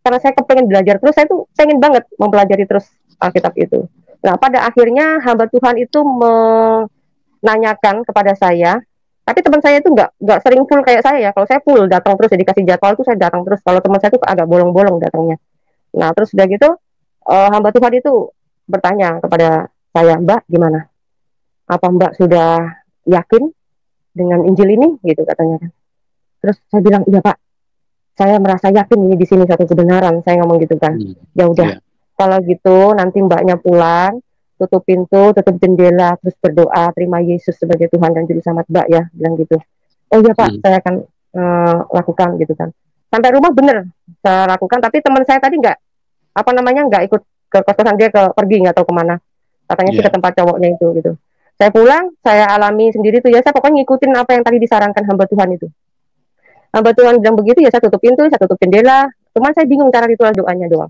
karena saya kepengen belajar terus, saya tuh pengen banget mempelajari terus Alkitab itu. Nah, pada akhirnya hamba Tuhan itu menanyakan kepada saya, tapi teman saya itu nggak sering full kayak saya ya. Kalau saya full datang terus, jadi dikasih jadwal itu saya datang terus. Kalau teman saya itu agak bolong-bolong datangnya. Nah, terus udah gitu, hamba Tuhan itu bertanya kepada saya, Mbak, gimana? Apa Mbak sudah yakin dengan Injil ini? Gitu katanya kan. Terus saya bilang, iya Pak, saya merasa yakin ini di sini satu kebenaran. Saya ngomong gitu kan. Ya udah, kalau gitu nanti Mbaknya pulang, tutup pintu, tutup jendela, terus berdoa, terima Yesus sebagai Tuhan dan Juru Selamat Mbak ya, bilang gitu. Oh iya Pak, saya akan lakukan gitu kan. Sampai rumah bener saya lakukan, tapi teman saya tadi nggak ikut ke kosan, dia pergi nggak tahu kemana. Katanya sih ke tempat cowoknya itu gitu. Saya pulang, saya alami sendiri tuh ya, saya pokoknya ngikutin apa yang tadi disarankan hamba Tuhan itu. Hamba Tuhan bilang begitu ya, saya tutup pintu, saya tutup jendela. Cuman saya bingung cara ritual doanya doang.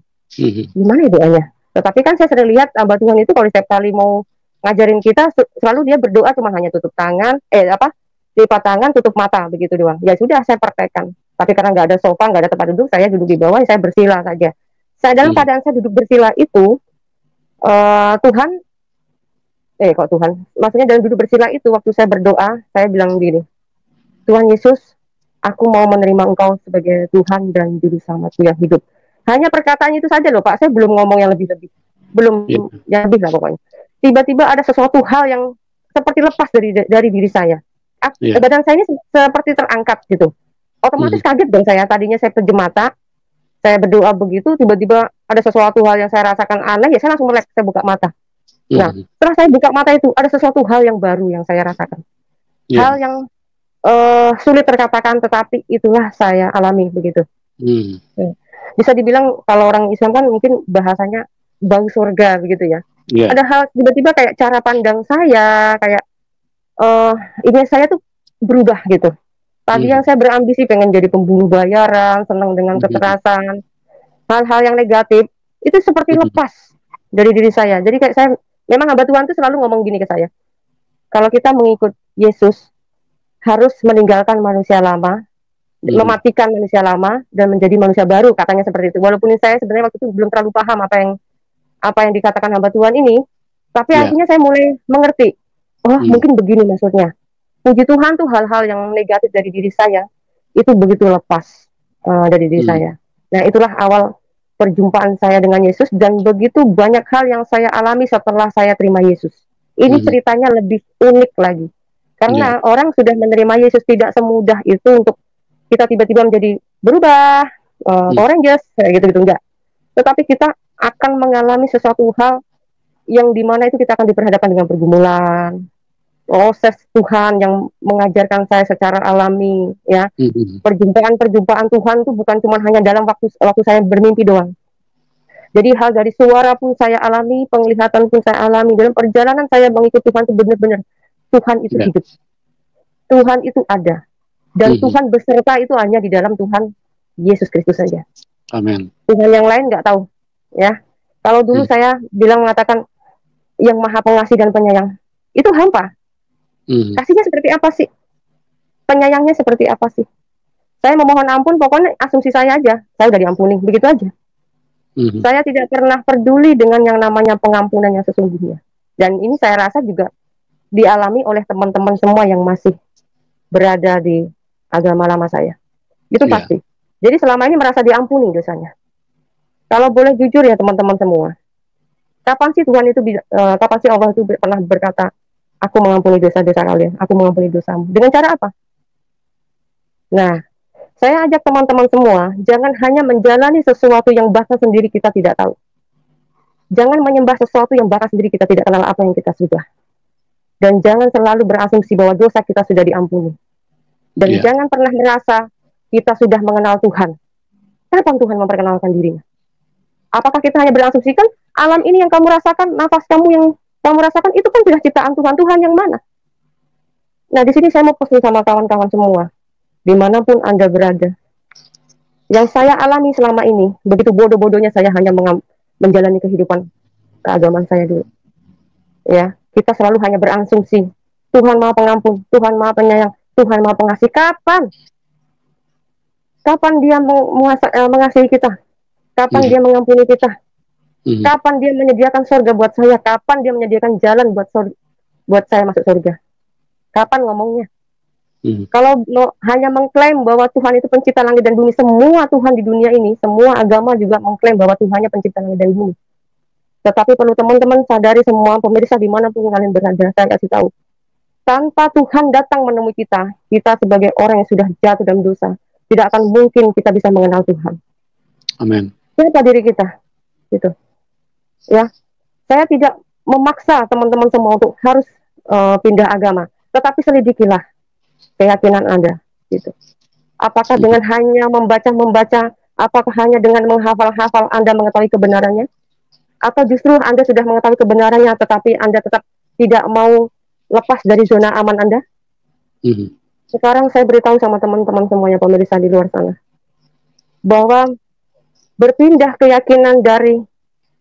Gimana ya doanya? Tetapi kan saya sering lihat hamba Tuhan itu kalau setiap kali mau ngajarin kita, selalu dia berdoa cuma hanya tutup tangan, lipat tangan, tutup mata, begitu doang. Ya sudah, saya praktekkan. Tapi karena nggak ada sofa, nggak ada tempat duduk, saya duduk di bawah, saya bersila saja. Saya dalam keadaan saya duduk bersila itu, maksudnya dalam duduk bersila itu, waktu saya berdoa, saya bilang gini, Tuhan Yesus, aku mau menerima Engkau sebagai Tuhan dan Juru Selamatku yang hidup. Hanya perkataan itu saja loh Pak, saya belum ngomong yang lebih-lebih, belum yang lebih lah pokoknya. Tiba-tiba ada sesuatu hal yang seperti lepas dari diri saya. Badan saya ini seperti terangkat gitu. Otomatis kaget dong saya. Tadinya saya pejam mata, saya berdoa begitu, tiba-tiba ada sesuatu hal yang saya rasakan aneh, ya saya langsung melek, saya buka mata. Nah, setelah saya buka mata itu, ada sesuatu hal yang baru yang saya rasakan. Hal yang sulit terkatakan, tetapi itulah saya alami begitu. Bisa dibilang kalau orang Islam kan mungkin bahasanya bau surga begitu ya. Ada hal tiba-tiba kayak cara pandang saya, kayak ini saya tuh berubah gitu. Tadi yang saya berambisi pengen jadi pembunuh bayaran, senang dengan kekerasan, hal-hal yang negatif itu seperti lepas dari diri saya. Jadi kayak saya, memang hamba Tuhan tuh selalu ngomong gini ke saya, kalau kita mengikut Yesus harus meninggalkan manusia lama, mematikan manusia lama dan menjadi manusia baru, katanya seperti itu. Walaupun saya sebenarnya waktu itu belum terlalu paham apa yang dikatakan hamba Tuhan ini, tapi akhirnya saya mulai mengerti. Oh, mungkin begini maksudnya. Puji Tuhan tuh hal-hal yang negatif dari diri saya itu begitu lepas dari diri saya. Nah, itulah awal perjumpaan saya dengan Yesus, dan begitu banyak hal yang saya alami setelah saya terima Yesus. Ini ceritanya lebih unik lagi. Karena orang sudah menerima Yesus tidak semudah itu untuk kita tiba-tiba menjadi berubah, Power Rangers, gitu-gitu, enggak. Tetapi kita akan mengalami sesuatu hal yang dimana itu kita akan diperhadapkan dengan pergumulan, proses Tuhan yang mengajarkan saya secara alami, ya. Perjumpaan Tuhan itu bukan cuma hanya dalam waktu saya bermimpi doang. Jadi hal dari suara pun saya alami, penglihatan pun saya alami. Dalam perjalanan saya mengikuti Tuhan itu benar-benar Tuhan itu hidup. Tuhan itu ada. Dan Tuhan beserta itu hanya di dalam Tuhan Yesus Kristus saja. Amin. Tuhan yang lain nggak tahu, ya. Kalau dulu saya mengatakan yang Maha Pengasih dan Penyayang, itu hampa. Kasihnya seperti apa sih? Penyayangnya seperti apa sih? Saya memohon ampun, pokoknya asumsi saya aja, saya udah diampuni, begitu aja. Saya tidak pernah peduli dengan yang namanya pengampunan yang sesungguhnya. Dan ini saya rasa juga dialami oleh teman-teman semua yang masih berada di agama lama saya. Itu pasti. Jadi selama ini merasa diampuni dosanya. Kalau boleh jujur ya teman-teman semua, kapan sih Tuhan itu kapan sih Allah itu pernah berkata, aku mengampuni dosa-dosa kalian, aku mengampuni dosamu. Dengan cara apa? Nah, saya ajak teman-teman semua, jangan hanya menjalani sesuatu yang bahkan sendiri kita tidak tahu. Jangan menyembah sesuatu yang bahkan sendiri kita tidak kenal apa yang kita sudah. Dan jangan selalu berasumsi bahwa dosa kita sudah diampuni. Dan jangan pernah merasa kita sudah mengenal Tuhan. Kapan Tuhan memperkenalkan dirinya? Apakah kita hanya berasumsikan alam ini yang kamu rasakan, nafas kamu yang kamu rasakan itu kan sudah ciptaan Tuhan. Tuhan yang mana? Nah, di sini saya mau pesan sama kawan-kawan semua, dimanapun Anda berada. Yang saya alami selama ini, begitu bodoh-bodohnya saya hanya menjalani kehidupan keagamaan saya dulu. Ya, kita selalu hanya berasumsi Tuhan Maha Pengampun, Tuhan Maha Penyayang, Tuhan Maha Pengasih. Kapan? Kapan Dia mengasihi kita? Kapan Dia mengampuni kita? Kapan dia menyediakan surga buat saya? Kapan dia menyediakan jalan buat saya masuk surga? Kapan ngomongnya? Kalau hanya mengklaim bahwa Tuhan itu pencipta langit dan bumi, semua Tuhan di dunia ini, semua agama juga mengklaim bahwa Tuhannya pencipta langit dan bumi. Tetapi perlu teman-teman sadari, semua pemirsa dimanapun kalian berada, saya kasih tahu, tanpa Tuhan datang menemui kita, kita sebagai orang yang sudah jatuh dalam dosa, tidak akan mungkin kita bisa mengenal Tuhan. Amin. Siapa diri kita? Gitu. Ya, saya tidak memaksa teman-teman semua untuk harus pindah agama, tetapi selidikilah keyakinan Anda, gitu. Apakah dengan hanya membaca, apakah hanya dengan menghafal-hafal Anda mengetahui kebenarannya? Atau justru Anda sudah mengetahui kebenarannya, tetapi Anda tetap tidak mau lepas dari zona aman Anda? Sekarang saya beritahu sama teman-teman semuanya, pemirsa di luar sana, bahwa berpindah keyakinan dari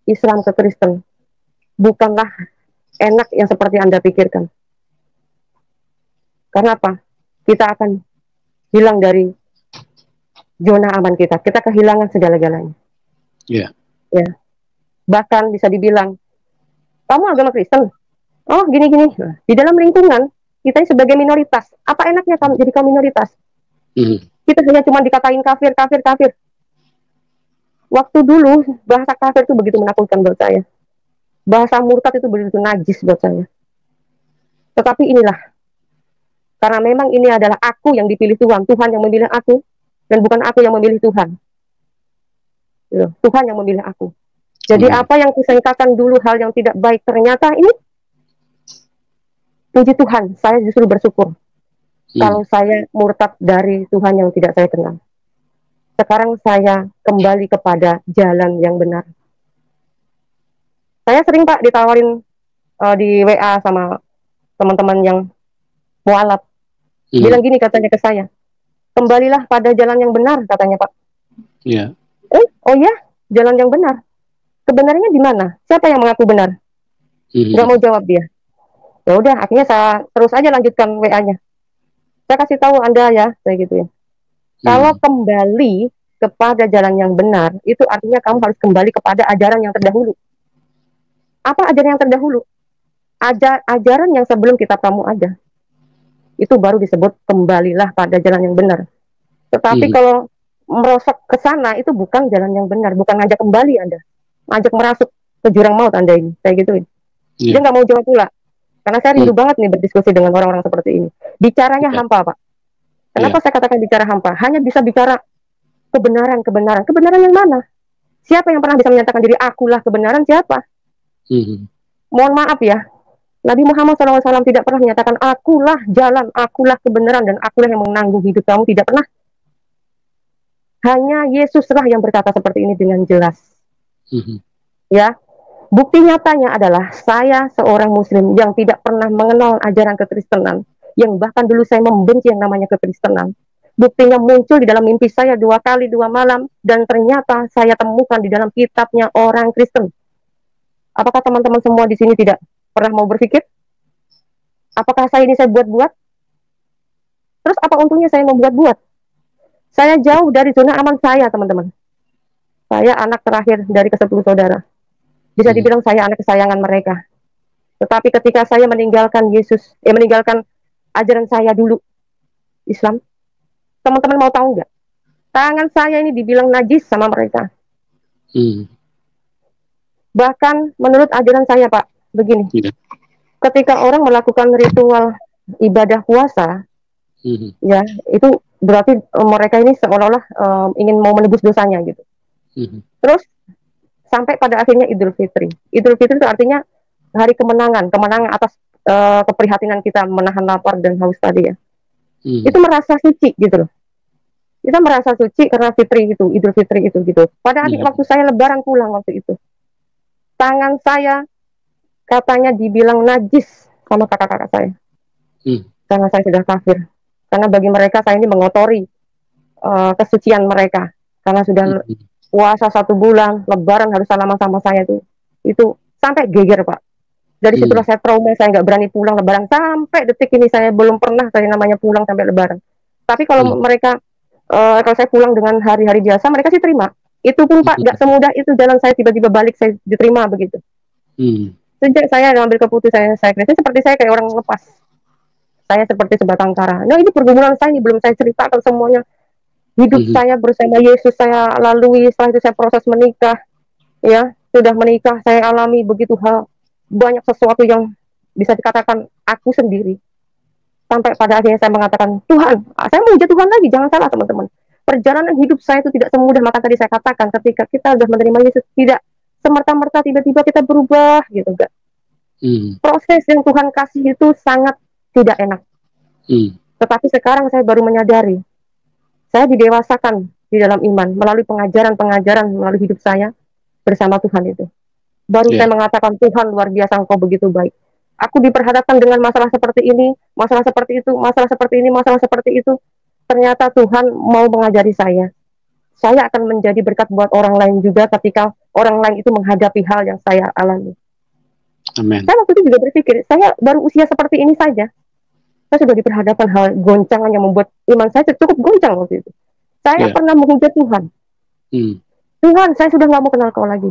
Islam ke Kristen bukanlah enak yang seperti Anda pikirkan. Karena apa? Kita akan hilang dari zona aman kita. Kita kehilangan segala-galanya. Yeah. Ya. Bahkan bisa dibilang, kamu agama Kristen? Oh, gini-gini. Di dalam lingkungan, kita sebagai minoritas. Apa enaknya kamu jadi kaum minoritas? Kita hanya cuma dikatain kafir. Waktu dulu, bahasa kafir itu begitu menakutkan buat saya. Bahasa murtad itu begitu najis buat saya. Tetapi inilah, karena memang ini adalah aku yang dipilih Tuhan. Tuhan yang memilih aku, dan bukan aku yang memilih Tuhan. Tuhan yang memilih aku. Jadi apa yang kusangkakan dulu hal yang tidak baik, ternyata ini, puji Tuhan, saya justru bersyukur. Kalau saya murtad dari Tuhan yang tidak saya kenal. Sekarang saya kembali kepada jalan yang benar. Saya sering, Pak, ditawarin di WA sama teman-teman yang mualaf. Bilang gini katanya ke saya, kembalilah pada jalan yang benar, katanya, Pak. Yeah. Oh ya, jalan yang benar. Kebenarannya di mana? Siapa yang mengaku benar? Nggak mau jawab dia. Ya udah, akhirnya saya terus aja lanjutkan WA-nya. Saya kasih tahu Anda ya, saya gitu ya. Kalau kembali kepada jalan yang benar, itu artinya kamu harus kembali kepada ajaran yang terdahulu. Apa ajaran yang terdahulu? Ajaran yang sebelum kitab kamu ada. Itu baru disebut kembalilah pada jalan yang benar. Tetapi kalau merosok ke sana, itu bukan jalan yang benar, bukan ngajak kembali Anda, ngajak merasuk ke jurang maut Anda ini, saya gituin. Dia nggak mau jawab pula, karena saya rindu banget nih berdiskusi dengan orang-orang seperti ini. Bicaranya hampa, Pak. Kenapa saya katakan bicara hampa? Hanya bisa bicara kebenaran yang mana? Siapa yang pernah bisa menyatakan diri akulah kebenaran? Siapa? Mohon maaf ya, Nabi Muhammad SAW tidak pernah menyatakan akulah jalan, akulah kebenaran, dan akulah yang menanggung hidup kamu. Tidak pernah. Hanya Yesuslah yang berkata seperti ini dengan jelas. Ya, bukti nyatanya adalah saya seorang Muslim yang tidak pernah mengenal ajaran kekristenan, yang bahkan dulu saya membenci yang namanya kekristenan. Buktinya muncul di dalam mimpi saya 2 kali 2 malam, dan ternyata saya temukan di dalam kitabnya orang Kristen. Apakah teman-teman semua di sini tidak pernah mau berpikir? Apakah saya buat-buat? Terus apa untungnya saya membuat-buat? Saya jauh dari zona aman saya, teman-teman. Saya anak terakhir dari ke-10 saudara. Bisa dibilang saya anak kesayangan mereka. Tetapi ketika saya meninggalkan Yesus, meninggalkan ajaran saya dulu, Islam, teman-teman mau tahu nggak? Tangan saya ini dibilang najis sama mereka. Bahkan menurut ajaran saya, Pak, begini. Ketika orang melakukan ritual ibadah puasa, ya, itu berarti mereka ini seolah-olah ingin mau menebus dosanya gitu. Terus sampai pada akhirnya Idul Fitri. Idul Fitri itu artinya hari kemenangan atas keprihatinan kita menahan lapar dan haus tadi ya. Itu merasa suci gitu loh. Kita merasa suci karena Fitri itu, Idul Fitri itu gitu. Pada akhir waktu saya lebaran pulang waktu itu, tangan saya katanya dibilang najis sama kakak-kakak saya. Karena saya sudah kafir. Karena bagi mereka saya ini mengotori kesucian mereka. Karena sudah puasa 1 bulan, lebaran harus salaman sama saya tuh. Itu sampai geger, Pak. Dari situlah saya trauma, saya nggak berani pulang lebaran. Sampai detik ini saya belum pernah saya namanya pulang sampai lebaran. Tapi kalau mereka, kalau saya pulang dengan hari-hari biasa, mereka sih terima. Itu pun Pak, nggak semudah itu jalan saya tiba-tiba balik saya diterima begitu. Sejak saya mengambil keputusan saya Kristen, seperti saya kayak orang lepas. Saya seperti sebatang kara. Nah, ini pergumulan saya, ini belum saya ceritakan semuanya. Hidup saya bersama Yesus saya lalui, setelah itu saya proses menikah. Ya, sudah menikah saya alami begitu hal, banyak sesuatu yang bisa dikatakan aku sendiri. Sampai pada akhirnya saya mengatakan, Tuhan, saya menguji Tuhan lagi, jangan salah teman-teman. Perjalanan hidup saya itu tidak semudah, maka tadi saya katakan ketika kita sudah menerima Yesus, tidak semerta-merta tiba-tiba kita berubah gitu, enggak. Proses yang Tuhan kasih itu sangat tidak enak. Tetapi sekarang saya baru menyadari, saya didewasakan di dalam iman melalui pengajaran-pengajaran melalui hidup saya bersama Tuhan itu. Baru saya mengatakan, Tuhan luar biasa, Engkau begitu baik. Aku diperhadapkan dengan masalah seperti ini, masalah seperti itu, masalah seperti ini, masalah seperti itu. Ternyata Tuhan mau mengajari saya. Saya akan menjadi berkat buat orang lain juga ketika orang lain itu menghadapi hal yang saya alami. Amen. Saya waktu itu juga berpikir, saya baru usia seperti ini saja, saya sudah diperhadapkan hal goncangan yang membuat iman saya cukup goncang waktu itu. Saya pernah menghujat Tuhan. Tuhan, saya sudah nggak mau kenal Kau lagi.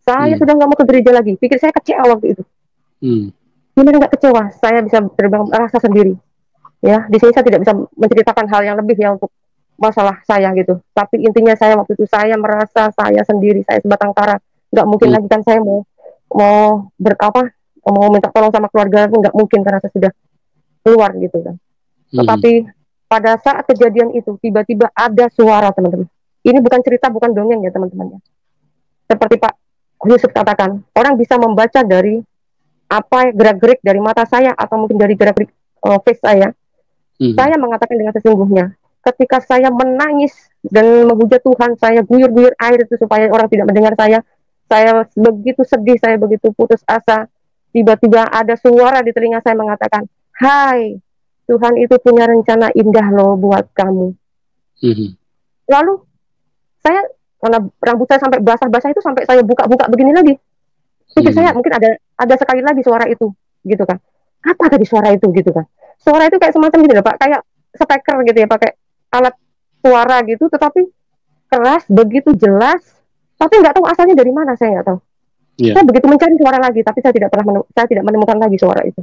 Saya sudah nggak mau ke gereja lagi. Pikir saya kecewa waktu itu. Gimana nggak kecewa? Saya bisa terbang rasa sendiri. Ya, di sini saya tidak bisa menceritakan hal yang lebih ya untuk masalah saya gitu. Tapi intinya saya waktu itu saya merasa saya sendiri, saya sebatang kara. Nggak mungkin lagi kan saya mau mau minta tolong sama keluarga pun nggak mungkin karena saya sudah keluar gitu kan. Tetapi pada saat kejadian itu tiba-tiba ada suara teman-teman. Ini bukan cerita, bukan dongeng ya teman-teman ya. Seperti Pak Yusuf katakan, orang bisa membaca dari apa gerak-gerik dari mata saya atau mungkin dari gerak-gerik face saya. Saya mengatakan dengan sesungguhnya, ketika saya menangis dan menghujat Tuhan, saya guyur-guyur air itu supaya orang tidak mendengar saya begitu sedih, saya begitu putus asa. Tiba-tiba ada suara di telinga saya mengatakan, hai, Tuhan itu punya rencana indah loh buat kamu. Lalu saya, karena rambut saya sampai basah-basah itu, sampai saya buka-buka begini lagi. Pikir saya mungkin ada sekali lagi suara itu, gitu kan. Apa tadi suara itu, gitu kan. Suara itu kayak semacam gitu Pak, kayak speaker gitu ya, pakai alat suara gitu, tetapi keras, begitu jelas, tapi nggak tahu asalnya dari mana, saya nggak tahu. Saya begitu mencari suara lagi, tapi saya tidak menemukan lagi suara itu.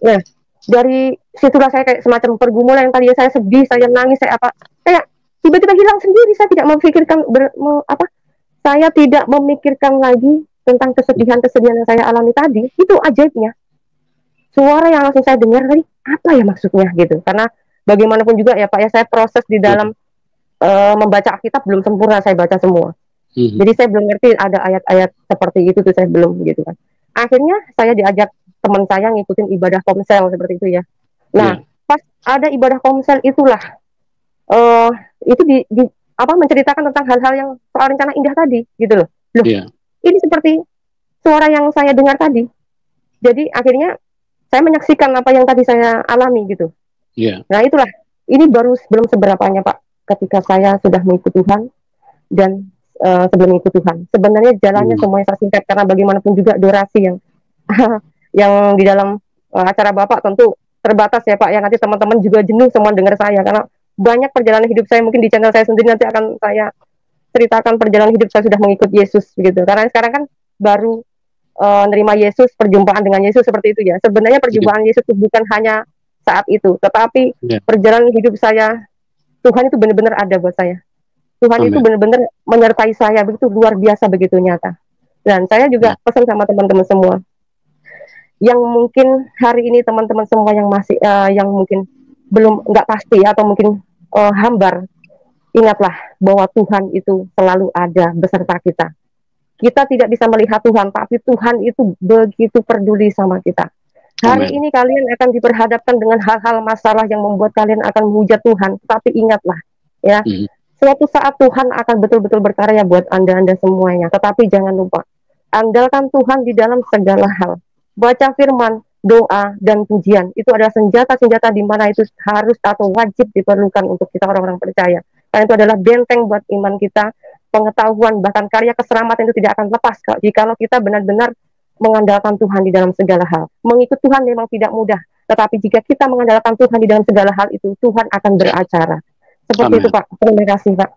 Nah, dari situlah saya kayak semacam pergumulan yang tadi saya sedih, saya nangis, saya kayak tiba-tiba hilang sendiri. Saya tidak memikirkan saya tidak memikirkan lagi tentang kesedihan yang saya alami tadi. Itu ajaibnya. Suara yang langsung saya dengar tadi, apa ya maksudnya gitu. Karena bagaimanapun juga ya Pak ya, saya proses di dalam membaca Alkitab belum sempurna saya baca semua. Jadi saya belum ngerti ada ayat-ayat seperti itu tuh, saya belum gitu kan. Akhirnya saya diajak teman saya ngikutin ibadah komsel seperti itu ya. Nah, pas ada ibadah komsel itulah itu menceritakan tentang hal-hal yang soal rencana indah tadi gitu loh. Ini seperti suara yang saya dengar tadi. Jadi akhirnya saya menyaksikan apa yang tadi saya alami gitu. Nah itulah, ini baru belum seberapanya Pak, ketika saya sudah mengikut Tuhan dan sebelum mengikut Tuhan. Sebenarnya jalannya semuanya singkat, karena bagaimanapun juga durasi yang yang di dalam acara Bapak tentu terbatas ya Pak, yang nanti teman-teman juga jenuh semua dengar saya, karena banyak perjalanan hidup saya, mungkin di channel saya sendiri nanti akan saya ceritakan perjalanan hidup saya sudah mengikut Yesus gitu. Karena sekarang kan baru nerima Yesus, perjumpaan dengan Yesus seperti itu ya. Sebenarnya perjumpaan Yesus itu bukan hanya saat itu, tetapi perjalanan hidup saya, Tuhan itu benar-benar ada buat saya. Tuhan itu benar-benar menyertai saya, begitu luar biasa, begitu nyata. Dan saya juga pesan sama teman-teman semua, yang mungkin hari ini teman-teman semua yang masih yang mungkin belum nggak pasti atau mungkin hambar, ingatlah bahwa Tuhan itu selalu ada beserta kita. Kita tidak bisa melihat Tuhan, tapi Tuhan itu begitu peduli sama kita. Hari ini kalian akan diperhadapkan dengan hal-hal masalah yang membuat kalian akan menghujat Tuhan. Tapi ingatlah, ya, suatu saat Tuhan akan betul-betul berkarya buat Anda semuanya. Tetapi jangan lupa, andalkan Tuhan di dalam segala hal. Baca firman, doa, dan pujian. Itu adalah senjata-senjata di mana itu harus atau wajib diperlukan untuk kita orang-orang percaya. Karena itu adalah benteng buat iman kita, pengetahuan, bahkan karya keselamatan itu tidak akan lepas jikalau kita benar-benar mengandalkan Tuhan di dalam segala hal. Mengikut Tuhan memang tidak mudah, tetapi jika kita mengandalkan Tuhan di dalam segala hal itu, Tuhan akan beracara. Seperti itu Pak. Terima kasih Pak.